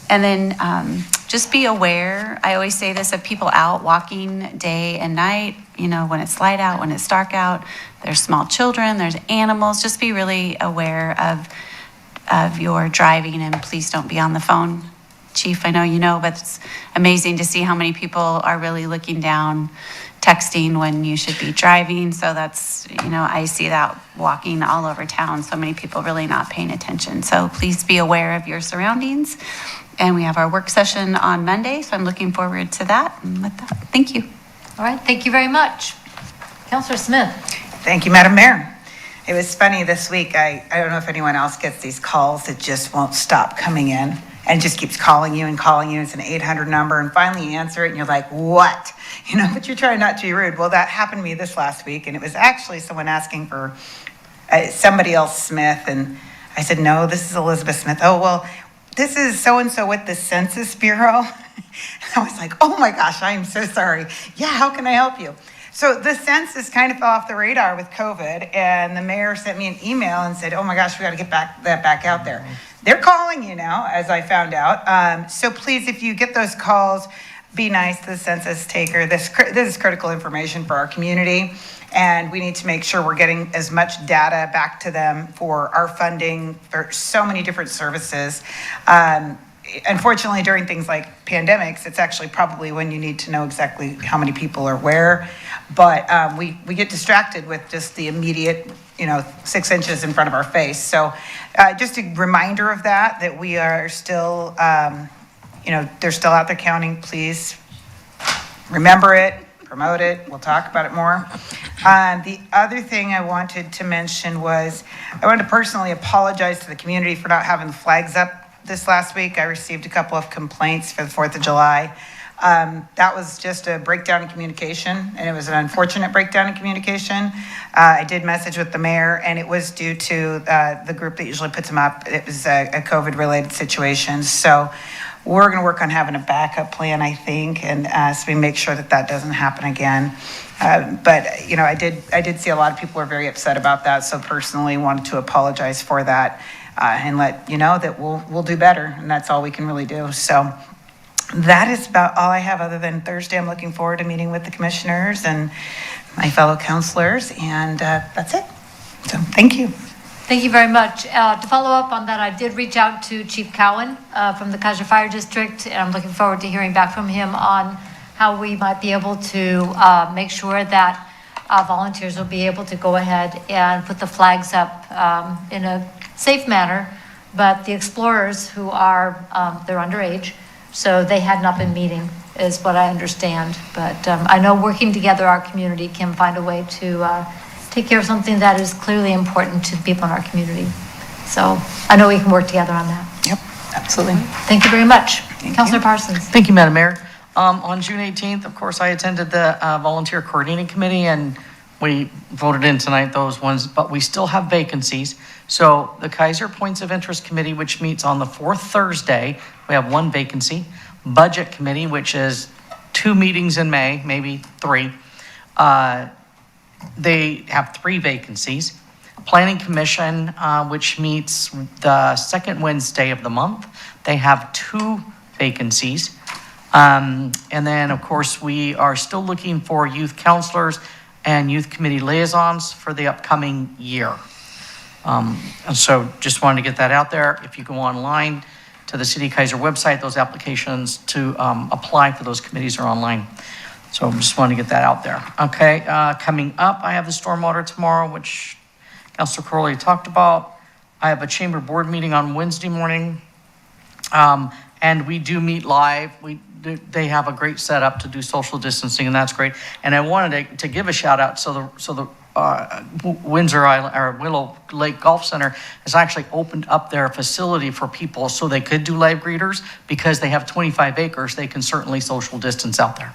And then just be aware, I always say this, of people out walking day and night, you know, when it's light out, when it's dark out, there's small children, there's animals, just be really aware of your driving, and please don't be on the phone. Chief, I know you know, but it's amazing to see how many people are really looking down, texting when you should be driving. So that's, you know, I see that walking all over town, so many people really not paying attention. So please be aware of your surroundings. And we have our work session on Monday, so I'm looking forward to that. And with that, thank you. All right, thank you very much. Councilor Smith. Thank you, Madam Mayor. It was funny this week. I don't know if anyone else gets these calls that just won't stop coming in and just keeps calling you and calling you. It's an 800 number, and finally you answer it and you're like, what? You know, but you're trying not to be rude. Well, that happened to me this last week, and it was actually someone asking for somebody else Smith, and I said, no, this is Elizabeth Smith. Oh, well, this is so-and-so with the Census Bureau. I was like, oh my gosh, I am so sorry. Yeah, how can I help you? So the census kind of fell off the radar with COVID, and the mayor sent me an email and said, oh my gosh, we got to get that back out there. They're calling you now, as I found out. So please, if you get those calls, be nice to the census taker. This is critical information for our community, and we need to make sure we're getting as much data back to them for our funding for so many different services. Unfortunately, during things like pandemics, it's actually probably when you need to know exactly how many people are where. But we get distracted with just the immediate, 6 inches in front of our face. So just a reminder of that we are still, they're still out there counting. Please remember it, promote it. We'll talk about it more. The other thing I wanted to mention was I wanted to personally apologize to the community for not having the flags up this last week. I received a couple of complaints for the 4th of July. That was just a breakdown in communication, and it was an unfortunate breakdown in communication. I did message with the mayor, and it was due to the group that usually puts them up. It was a COVID-related situation. So we're going to work on having a backup plan, I think, and so we make sure that doesn't happen again. But I did see a lot of people were very upset about that. So personally, wanted to apologize for that. And let you know that we'll do better, and that's all we can really do. So that is about all I have, other than Thursday. I'm looking forward to meeting with the commissioners and my fellow counselors, and that's it. So thank you. Thank you very much. To follow up on that, I did reach out to Chief Cowan from the Keizer Fire District, and I'm looking forward to hearing back from him on how we might be able to make sure that volunteers will be able to go ahead and put the flags up in a safe manner. But the explorers who are, they're underage, so they had not been meeting, is what I understand. But I know working together, our community can find a way to take care of something that is clearly important to the people in our community. So I know we can work together on that. Yep, absolutely. Thank you very much. Councilor Parsons. Thank you, Madam Mayor. On June 18th, of course, I attended the Volunteer Coordinating Committee, and we voted in tonight those ones, but we still have vacancies. So the Keizer Points of Interest Committee, which meets on the 4th Thursday, we have 1 vacancy. Budget Committee, which is 2 meetings in May, maybe 3. They have 3 vacancies. Planning Commission, which meets the 2nd Wednesday of the month, they have 2 vacancies. And then, of course, we are still looking for youth counselors and youth committee liaisons for the upcoming year. And so just wanted to get that out there. If you go online to the City of Keizer website, those applications to apply for those committees are online. So just wanted to get that out there. Okay, coming up, I have the stormwater tomorrow, which Councilor Crowley talked about. I have a chamber board meeting on Wednesday morning. And we do meet live. They have a great setup to do social distancing, and that's great. And I wanted to give a shout out. So the Windsor Island or Willow Lake Golf Center has actually opened up their facility for people so they could do live greeters because they have 25 acres. They can certainly social distance out there.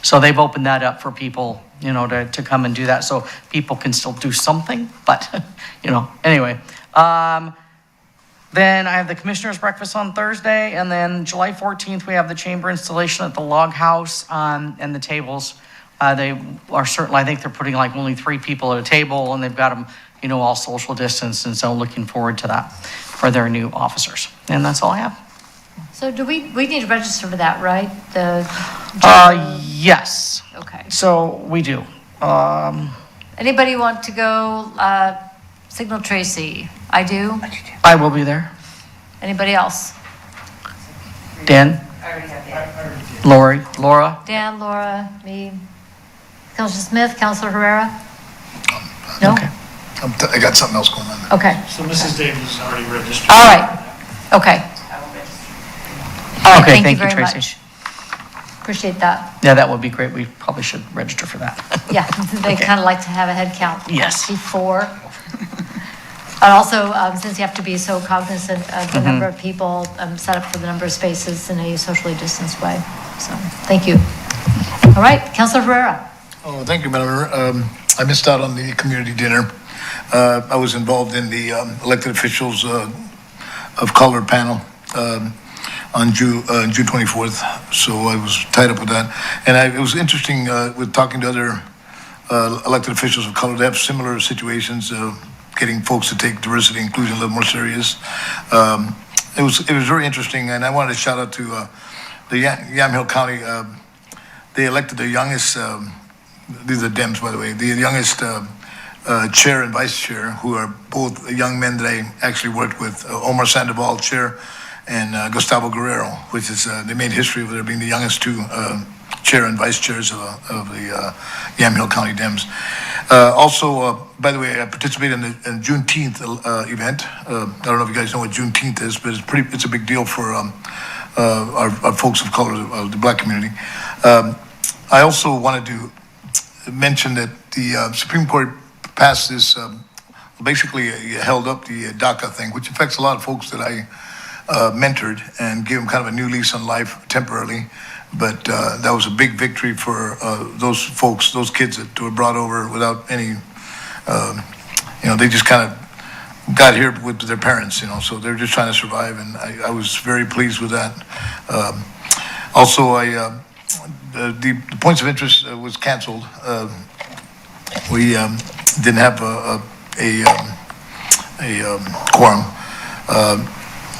So they've opened that up for people, to come and do that. So people can still do something, but, anyway. Then I have the Commissioners' Breakfast on Thursday, and then July 14th, we have the chamber installation at the Log House, and the tables. They are certainly, I think they're putting like only 3 people at a table, and they've got them, all social distance, and so looking forward to that for their new officers. And that's all I have. So do we need to register for that, right? Yes. Okay. So we do. Anybody want to go, Signal Tracy? I do. I will be there. Anybody else? Dan? Lori? Laura? Dan, Laura, me, Councilor Smith, Councilor Herrera? No? Okay. I got something else going on there. Okay. So Mrs. Davis is already registered. All right. Okay. All right, Okay, thank you thank you, very Tracy. much. Appreciate that. Yeah, that would be great. We probably should register for that. Yeah, they kind of like to have a head count. Yes. Before. And also, since you have to be so cognizant of the number of people, set up for the number of spaces in a socially distanced way. So, thank you. All right, Councilor Herrera. Oh, thank you, Madam Mayor. I missed out on the community dinner. I was involved in the elected officials of color panel on June 24th, so I was tied up with that. And it was interesting with talking to other elected officials of color. They have similar situations, getting folks to take diversity and inclusion a little more serious. It was very interesting, and I wanted to shout out to the Yamhill County. They elected the youngest, these are Dems, by the way, the youngest chair and vice chair, who are both young men that I actually worked with, Omar Sandoval, chair, and Gustavo Guerrero, which is, they made history of their being the youngest 2 chair and vice chairs of the Yamhill County Dems. Also, by the way, I participated in the Juneteenth event. I don't know if you guys know what Juneteenth is, but it's a big deal for our folks of color, the black community. I also wanted to mention that the Supreme Court passed this, basically held up the DACA thing, which affects a lot of folks that I mentored and gave them kind of a new lease on life temporarily. But that was a big victory for those folks, those kids that were brought over without any, they just kind of got here with their parents, so they're just trying to survive, and I was very pleased with that. Also, the points of interest was canceled. We didn't have a quorum.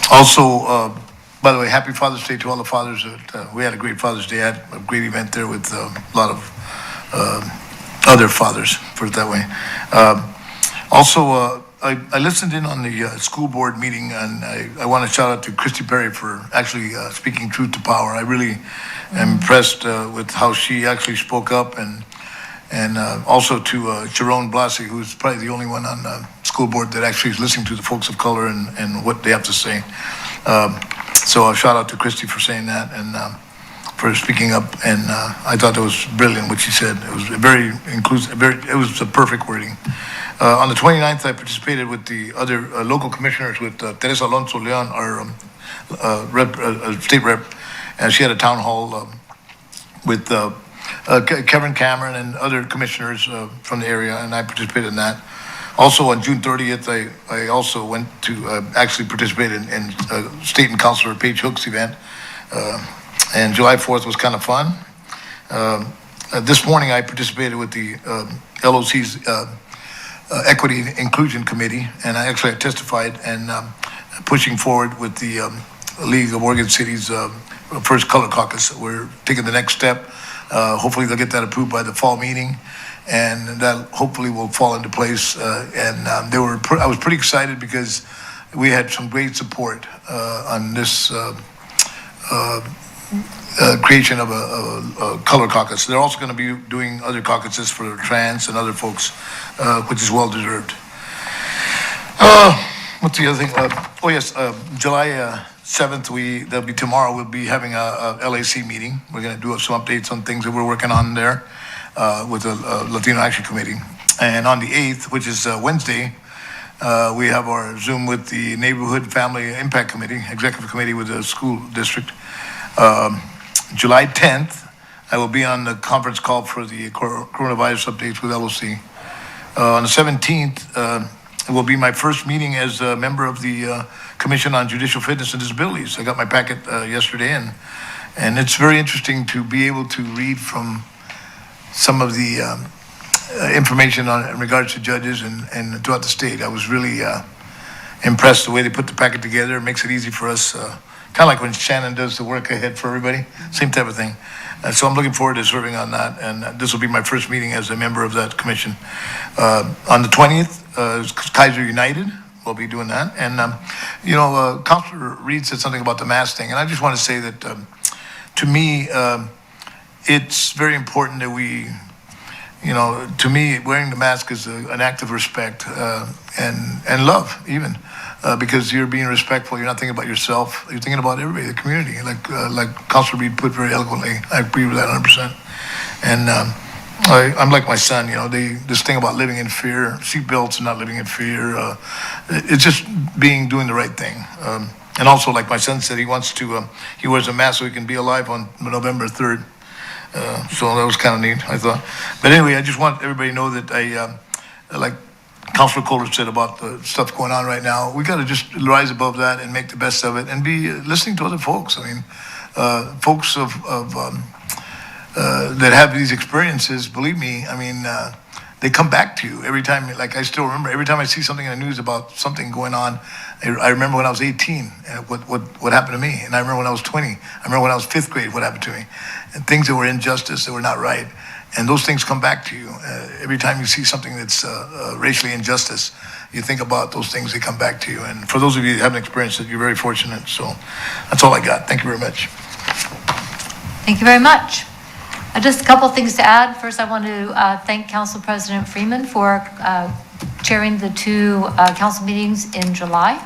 Also, by the way, happy Father's Day to all the fathers. We had a great Father's Day. I had a great event there with a lot of other fathers, put it that way. Also, I listened in on the school board meeting, and I want to shout out to Christy Perry for actually speaking truth to power. I really am impressed with how she actually spoke up, and also to Sharon Blasey, who's probably the only one on the school board that actually is listening to the folks of color and what they have to say. So a shout out to Christy for saying that and for speaking up. And I thought that was brilliant what she said. It was very inclusive. It was a perfect wording. On the 29th, I participated with the other local commissioners with Teresa Alonso Leon, our state rep, and she had a town hall with Kevin Cameron and other commissioners from the area, and I participated in that. Also on June 30th, I also went to actually participate in State and Councilor Paige Hook's event. And July 4th was kind of fun. This morning I participated with the LOC's Equity and Inclusion Committee, and I actually testified and pushing forward with the League of Oregon Cities First Color Caucus. We're taking the next step. Hopefully they'll get that approved by the fall meeting, and that hopefully will fall into place. I was pretty excited because we had some great support on this creation of a color caucus. They're also going to be doing other caucuses for trans and other folks, which is well deserved. What's the other thing? Oh, yes, July 7th, that'll be tomorrow, we'll be having a LAC meeting. We're going to do some updates on things that we're working on there with the Latino Action Committee. And on the 8th, which is Wednesday, we have our Zoom with the Neighborhood Family Impact Committee, Executive Committee with the school district. July 10th, I will be on the conference call for the coronavirus updates with LOC. On the 17th, it will be my first meeting as a member of the Commission on Judicial Fitness and Disabilities. I got my packet yesterday, and it's very interesting to be able to read from some of the information in regards to judges and throughout the state. I was really impressed the way they put the packet together. It makes it easy for us, kind of like when Shannon does the work ahead for everybody, same type of thing. So I'm looking forward to serving on that, and this will be my first meeting as a member of that commission. On the 20th, Keizer United, we'll be doing that. And, Councilor Reed said something about the mask thing, and I just want to say that, to me, it's very important that we, to me, wearing the mask is an act of respect and love, even. Because you're being respectful, you're not thinking about yourself, you're thinking about everybody, the community, like Councilor Reed put very eloquently. I agree with that 100%. And I'm like my son, this thing about living in fear, seatbelts and not living in fear, it's just doing the right thing. And also, like my son said, he wears a mask so he can be alive on November 3rd. So that was kind of neat, I thought. But anyway, I just want everybody to know that like Councilor Kohler said about the stuff going on right now, we got to just rise above that and make the best of it and be listening to other folks. I mean, folks that have these experiences, believe me, I mean, they come back to you every time. Like I still remember every time I see something in the news about something going on. I remember when I was 18, what happened to me. And I remember when I was 20. I remember when I was 5th grade, what happened to me. And things that were injustice, that were not right. And those things come back to you. Every time you see something that's racially injustice, you think about those things, they come back to you. And for those of you that haven't experienced it, you're very fortunate. So that's all I got. Thank you very much. Thank you very much. Just a couple things to add. First, I want to thank Council President Freeman for chairing the 2 council meetings in July.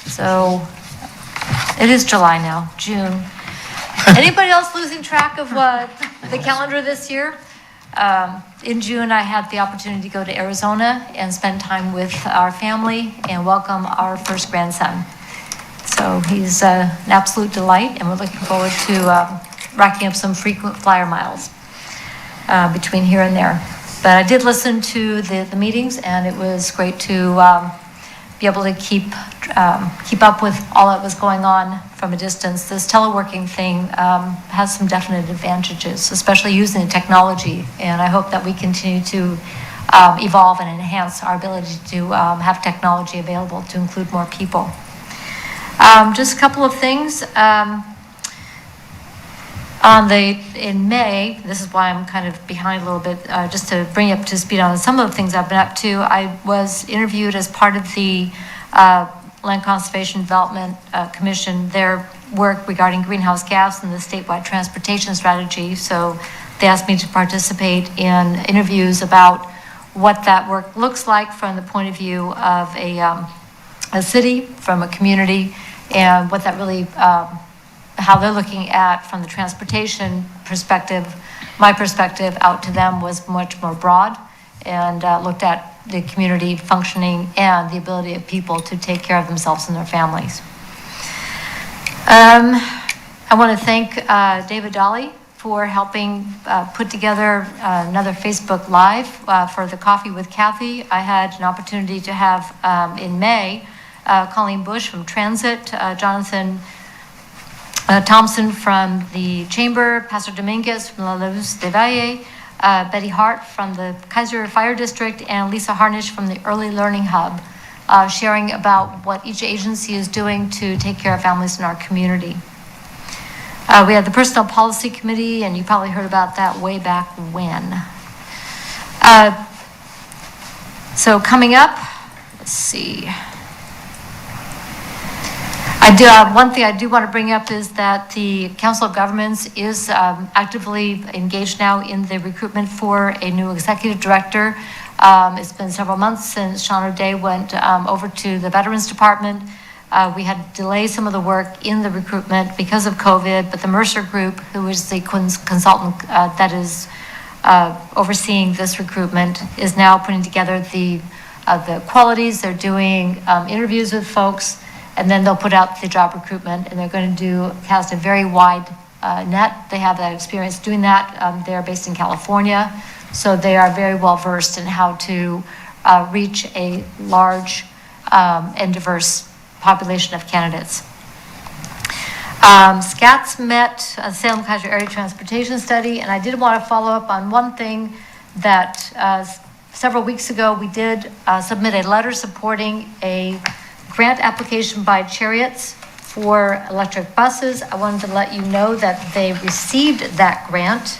So it is July now, June. Anybody else losing track of the calendar this year? In June, I had the opportunity to go to Arizona and spend time with our family and welcome our first grandson. So he's an absolute delight, and we're looking forward to racking up some frequent flyer miles between here and there. But I did listen to the meetings, and it was great to be able to keep up with all that was going on from a distance. This teleworking thing has some definite advantages, especially using the technology. And I hope that we continue to evolve and enhance our ability to have technology available to include more people. Just a couple of things. In May, this is why I'm kind of behind a little bit, just to bring you up to speed on some of the things I've been up to. I was interviewed as part of the Land Conservation Development Commission, their work regarding greenhouse gas and the statewide transportation strategy. So they asked me to participate in interviews about what that work looks like from the point of view of a city, from a community, and what that really how they're looking at from the transportation perspective. My perspective out to them was much more broad and looked at the community functioning and the ability of people to take care of themselves and their families. I want to thank David Dolly for helping put together another Facebook Live for the Coffee with Kathy. I had an opportunity to have in May Colleen Bush from Transit, Jonathan Thompson from the Chamber, Pastor Dominguez from La Luz de Valle, Betty Hart from the Keizer Fire District, and Lisa Harnish from the Early Learning Hub, sharing about what each agency is doing to take care of families in our community. We had the Personnel Policy Committee, and you probably heard about that way back when. So coming up, let's see. One thing I do want to bring up is that the Council of Governments is actively engaged now in the recruitment for a new executive director. It's been several months since Sean O'Day went over to the Veterans Department. We had to delay some of the work in the recruitment because of COVID, but the Mercer Group, who is the consultant that is overseeing this recruitment, is now putting together the qualities. They're doing interviews with folks, and then they'll put out the job recruitment, and they're going to cast a very wide net. They have that experience doing that. They're based in California, so they are very well versed in how to reach a large and diverse population of candidates. SCATS met Salem Keizer Area Transportation Study, and I did want to follow up on one thing that several weeks ago we did submit a letter supporting a grant application by Chariots for electric buses. I wanted to let you know that they received that grant.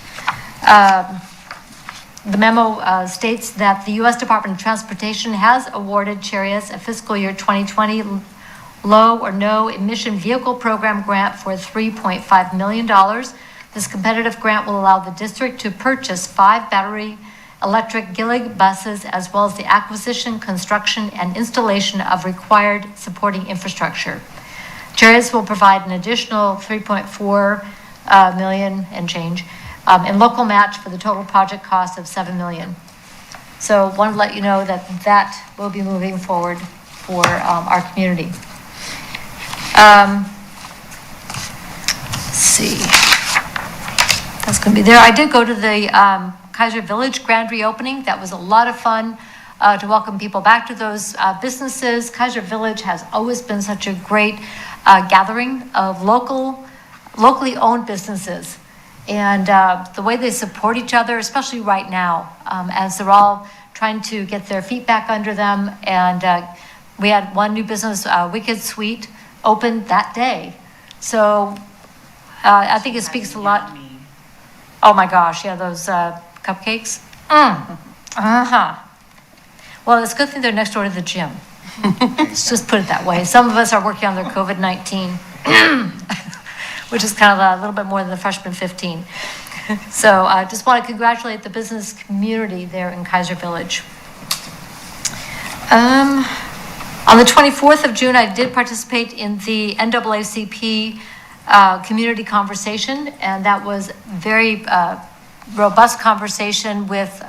The memo states that the U.S. Department of Transportation has awarded Chariots a fiscal year 2020 low or no emission vehicle program grant for $3.5 million. This competitive grant will allow the district to purchase 5 battery electric Gillig buses, as well as the acquisition, construction, and installation of required supporting infrastructure. Chariots will provide an additional $3.4 million and change in local match for the total project cost of $7 million. So wanted to let you know that that will be moving forward for our community. Let's see. That's going to be there. I did go to the Keizer Village grand reopening. That was a lot of fun to welcome people back to those businesses. Keizer Village has always been such a great gathering of locally owned businesses. And the way they support each other, especially right now, as they're all trying to get their feet back under them. And we had one new business, Wicked Sweet, opened that day. So I think it speaks a lot. Oh my gosh, yeah, those cupcakes. Well, it's a good thing they're next door to the gym. Let's just put it that way. Some of us are working on their COVID-19, which is kind of a little bit more than the freshman 15. So I just want to congratulate the business community there in Keizer Village. On the 24th of June, I did participate in the NAACP community conversation, and that was very robust conversation with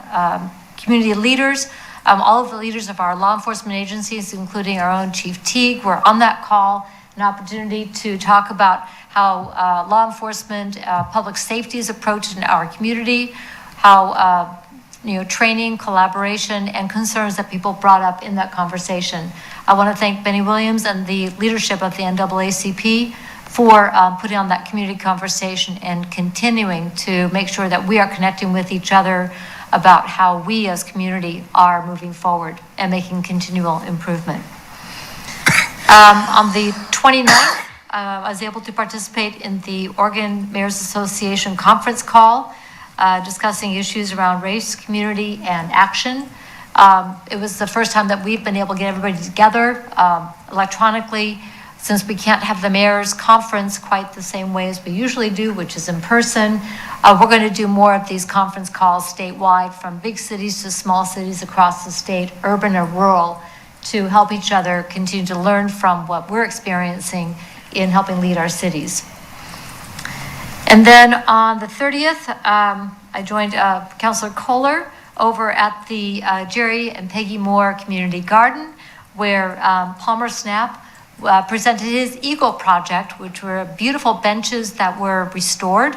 community leaders. All of the leaders of our law enforcement agencies, including our own Chief Teague, were on that call, an opportunity to talk about how law enforcement, public safety is approached in our community, how training, collaboration, and concerns that people brought up in that conversation. I want to thank Benny Williams and the leadership of the NAACP for putting on that community conversation and continuing to make sure that we are connecting with each other about how we as community are moving forward and making continual improvement. On the 29th, I was able to participate in the Oregon Mayors Association conference call, discussing issues around race, community, and action. It was the first time that we've been able to get everybody together electronically, since we can't have the mayor's conference quite the same way as we usually do, which is in person. We're going to do more of these conference calls statewide, from big cities to small cities across the state, urban or rural, to help each other continue to learn from what we're experiencing in helping lead our cities. And then on the 30th, I joined Councilor Kohler over at the Jerry and Peggy Moore Community Garden, where Palmer Snap presented his Eagle project, which were beautiful benches that were restored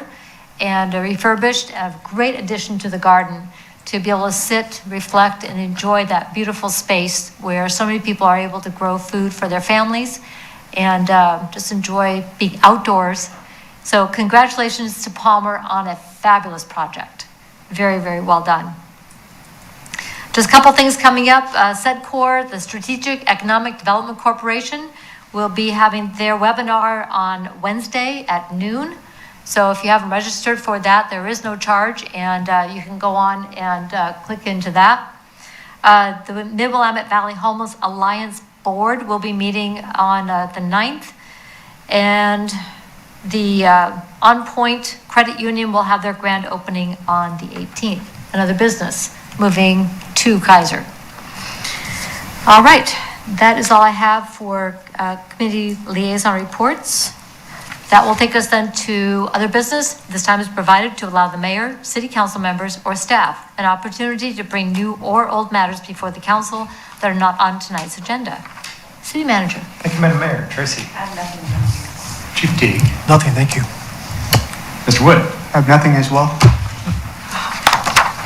and refurbished, a great addition to the garden to be able to sit, reflect, and enjoy that beautiful space where so many people are able to grow food for their families and just enjoy being outdoors. So congratulations to Palmer on a fabulous project. Very, very well done. Just a couple things coming up. SEDCOR, the Strategic Economic Development Corporation, will be having their webinar on Wednesday at noon. So if you haven't registered for that, there is no charge, and you can go on and click into that. The Mid-Willamette Valley Homeless Alliance Board will be meeting on the 9th, and the On Point Credit Union will have their grand opening on the 18th. and other business, moving to Keizer. All right, that is all I have for committee liaison reports. That will take us then to other business. This time is provided to allow the mayor, city council members, or staff an opportunity to bring new or old matters before the council that are not on tonight's agenda. City manager. Thank you, Madam Mayor. Tracy. I have nothing. Chief Teague. Nothing, thank you. Mr. Wood. I have nothing as well.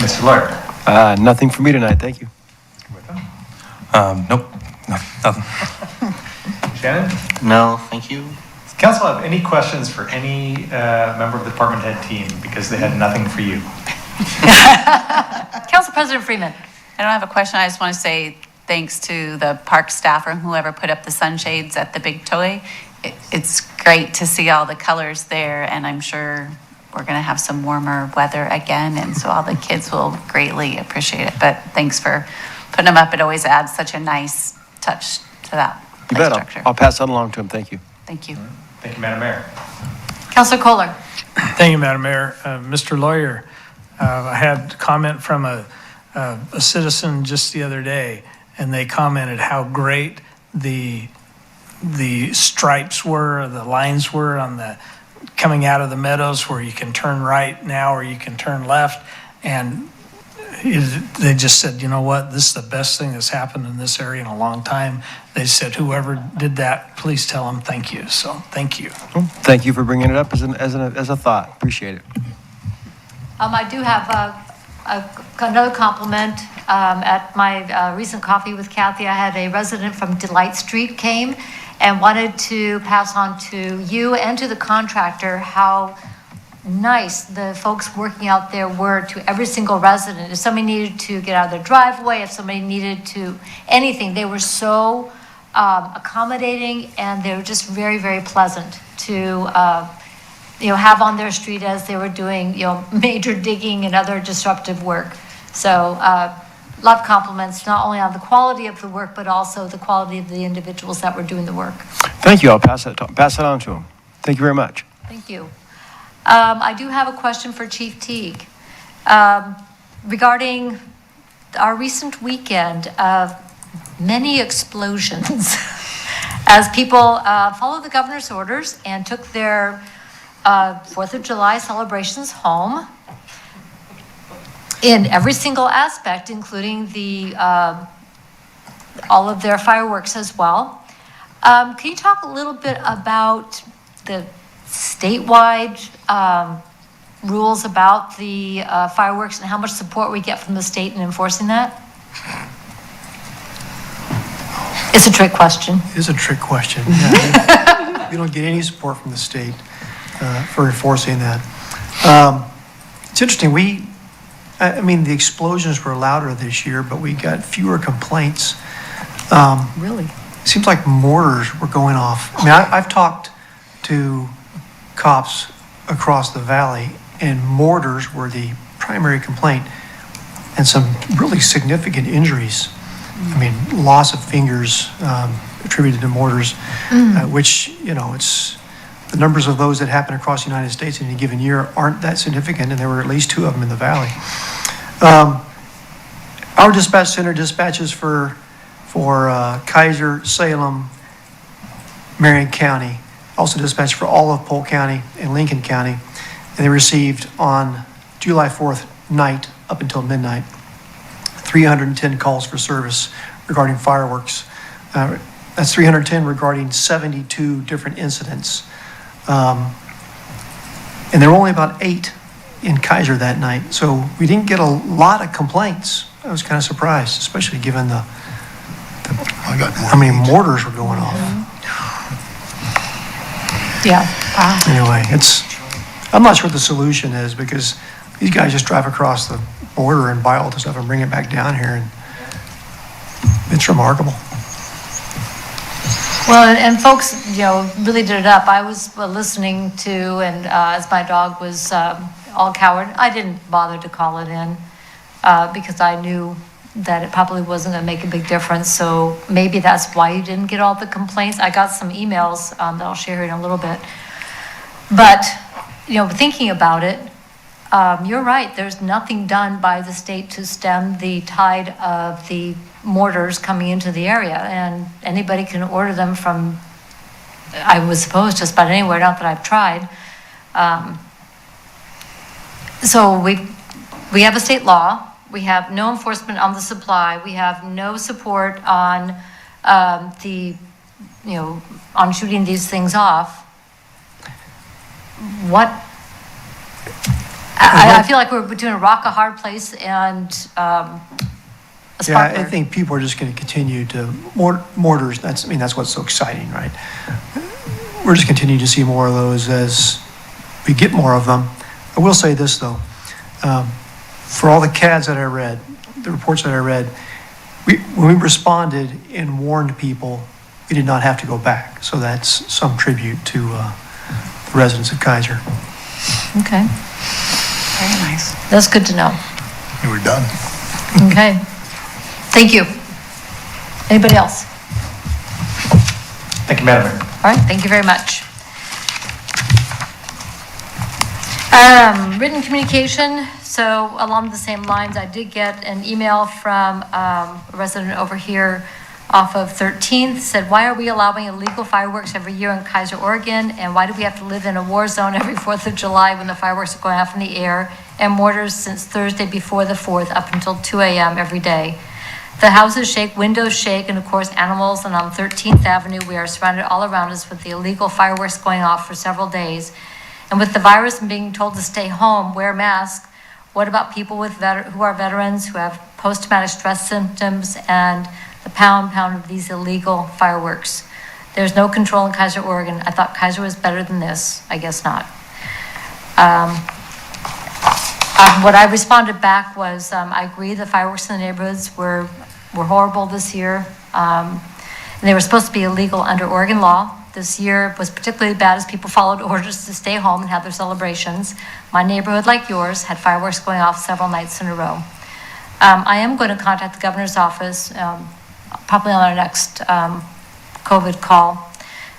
Mr. Lawyer. Nothing for me tonight, thank you. Nope, no, nothing. Shannon? No, thank you. Does council have any questions for any member of the department head team because they had nothing for you? Council President Freeman. I don't have a question. I just want to say thanks to the park staff or whoever put up the sunshades at the big toy. It's great to see all the colors there, and I'm sure we're going to have some warmer weather again, and so all the kids will greatly appreciate it. But thanks for putting them up. It always adds such a nice touch to that You play bet, structure. I'll pass that along to him, thank you. Thank you. Thank you, Madam Mayor. Councilor Kohler. Thank you, Madam Mayor. Mr. Lawyer, I had comment from a citizen just the other day, and they commented how great the stripes were, the lines were on the coming out of the meadows where you can turn right now or you can turn left. And they just said, you know what, this is the best thing that's happened in this area in a long time. They said, whoever did that, please tell them thank you. So thank you. Thank you for bringing it up as a thought, appreciate it. I do have another compliment. At my recent coffee with Kathy, I had a resident from Delight Street came and wanted to pass on to you and to the contractor how nice the folks working out there were to every single resident. If somebody needed to get out of their driveway, if somebody needed to anything, they were so accommodating, and they were just very, very pleasant to have on their street as they were doing major digging and other disruptive work. So love compliments, not only on the quality of the work, but also the quality of the individuals that were doing the work. Thank you, I'll pass that on to him. Thank you very much. Thank you. I do have a question for Chief Teague regarding our recent weekend of many explosions as people followed the governor's orders and took their 4th of July celebrations home in every single aspect, including all of their fireworks as well. Can you talk a little bit about the statewide rules about the fireworks and how much support we get from the state in enforcing that? It's a trick question. It is a trick question. Yeah, we don't get any support from the state for enforcing that. It's interesting. I mean, the explosions were louder this year, but we got fewer complaints. Really? It seems like mortars were going off. I mean, I've talked to cops across the valley, and mortars were the primary complaint, and some really significant injuries. I mean, loss of fingers attributed to mortars, which, it's the numbers of those that happen across the United States in any given year aren't that significant, and there were at least 2 of them in the valley. Our dispatch center dispatches for Keizer, Salem, Marion County, also dispatched for all of Polk County and Lincoln County, and they received on July 4th night up until midnight 310 calls for service regarding fireworks. That's 310 regarding 72 different incidents. And there were only about 8 in Keizer that night, so we didn't get a lot of complaints. I was kind of surprised, especially given how many mortars were going off. Yeah. Anyway, I'm not sure what the solution is, because these guys just drive across the border and buy all this stuff and bring it back down here, and it's remarkable. Well, and folks, really did it up. I was listening to, and as my dog was all cowered, I didn't bother to call it in because I knew that it probably wasn't going to make a big difference. So maybe that's why you didn't get all the complaints. I got some emails that I'll share in a little bit. But, thinking about it, you're right, there's nothing done by the state to stem the tide of the mortars coming into the area, and anybody can order them from, I would suppose, just about anywhere, not that I've tried. So we have a state law, we have no enforcement on the supply, we have no support on on shooting these things off. What? I feel like we're between a rock, a hard place, and a Yeah, sparkler. I think people are just going to continue to, mortars, that's what's so exciting, right? We're just continuing to see more of those as we get more of them. I will say this, though. For all the CADs that I read, the reports that I read, when we responded and warned people, we did not have to go back. So that's some tribute to the residents of Keizer. Okay, Very nice. that's good to know. You were done. Okay, thank you. Anybody else? Thank you, Madam Mayor. All right, thank you very much. Written communication, so along the same lines, I did get an email from a resident over here off of 13th, said, why are we allowing illegal fireworks every year in Keizer, Oregon? And why do we have to live in a war zone every 4th of July when the fireworks are going off in the air and mortars since Thursday before the 4th up until 2 a.m. every day? The houses shake, windows shake, and of course animals, and on 13th Avenue, we are surrounded all around us with the illegal fireworks going off for several days. And with the virus and being told to stay home, wear masks, what about people who are veterans, who have post-traumatic stress symptoms, and the pound of these illegal fireworks? There's no control in Keizer, Oregon. I thought Keizer was better than this. I guess not. What I responded back was, I agree the fireworks in the neighborhoods were horrible this year. And they were supposed to be illegal under Oregon law. This year was particularly bad as people followed orders to stay home and have their celebrations. My neighborhood, like yours, had fireworks going off several nights in a row. I am going to contact the governor's office, probably on our next COVID call,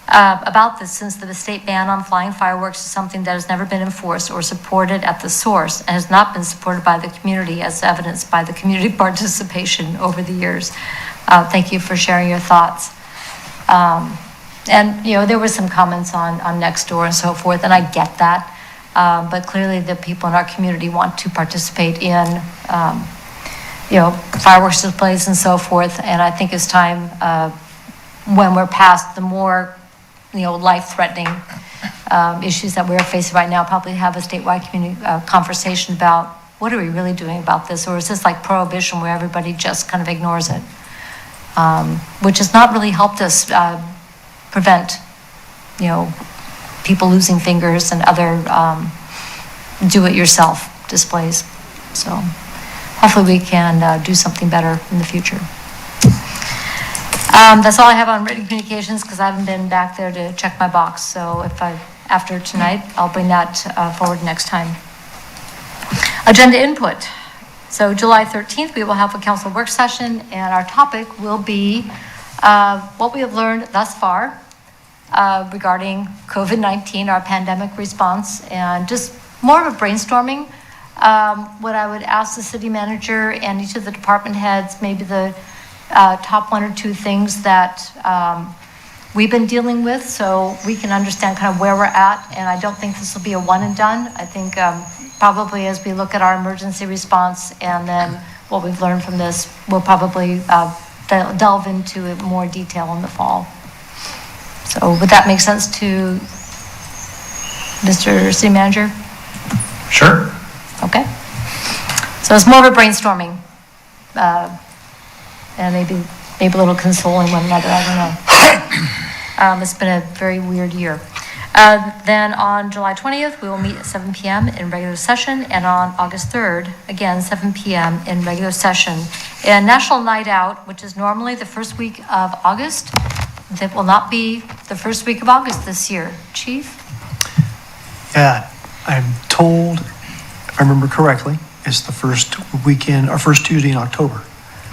about this, since the state ban on flying fireworks is something that has never been enforced or supported at the source and has not been supported by the community, as evidenced by the community participation over the years. Thank you for sharing your thoughts. And, there were some comments on Nextdoor and so forth, and I get that. But clearly the people in our community want to participate in, fireworks displays and so forth. And I think it's time, when we're past the more, life-threatening issues that we're facing right now, probably have a statewide community conversation about what are we really doing about this? Or is this like prohibition where everybody just kind of ignores it? Which has not really helped us prevent, people losing fingers and other do-it-yourself displays. So hopefully we can do something better in the future. That's all I have on written communications because I haven't been back there to check my box. So after tonight, I'll bring that forward next time. Agenda input. So July 13th, we will have a council work session, and our topic will be what we have learned thus far regarding COVID-19, our pandemic response, and just more of a brainstorming. What I would ask the city manager and each of the department heads, maybe the top 1 or 2 things that we've been dealing with so we can understand kind of where we're at. And I don't think this will be a one and done. I think probably as we look at our emergency response and then what we've learned from this, we'll probably delve into it more detail in the fall. So would that make sense to Mr. City Manager? Sure. Okay. So it's more of a brainstorming, and maybe a little consoling one another, I don't know. It's been a very weird year. Then on July 20th, we will meet at 7 p.m. in regular session, and on August 3rd, again, 7 p.m. in regular session. And National Night Out, which is normally the first week of August, that will not be the first week of August this year. Chief? Yeah, I'm told, if I remember correctly, it's the first weekend, or first Tuesday in October.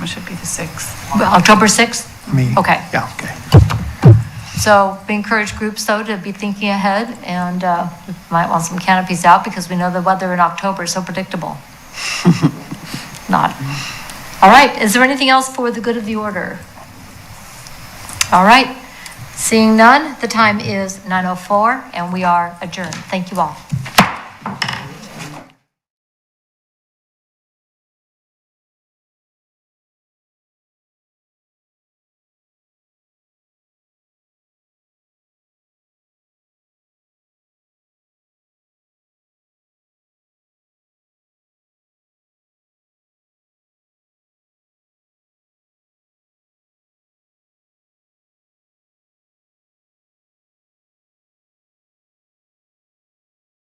It should be the 6th. October 6th? Me. Okay. Yeah, okay. So we encourage groups, though, to be thinking ahead, and we might want some canopies out because we know the weather in October is so predictable. Not. All right, is there anything else for the good of the order? All right, seeing none, the time is 9:04, and we are adjourned. Thank you all.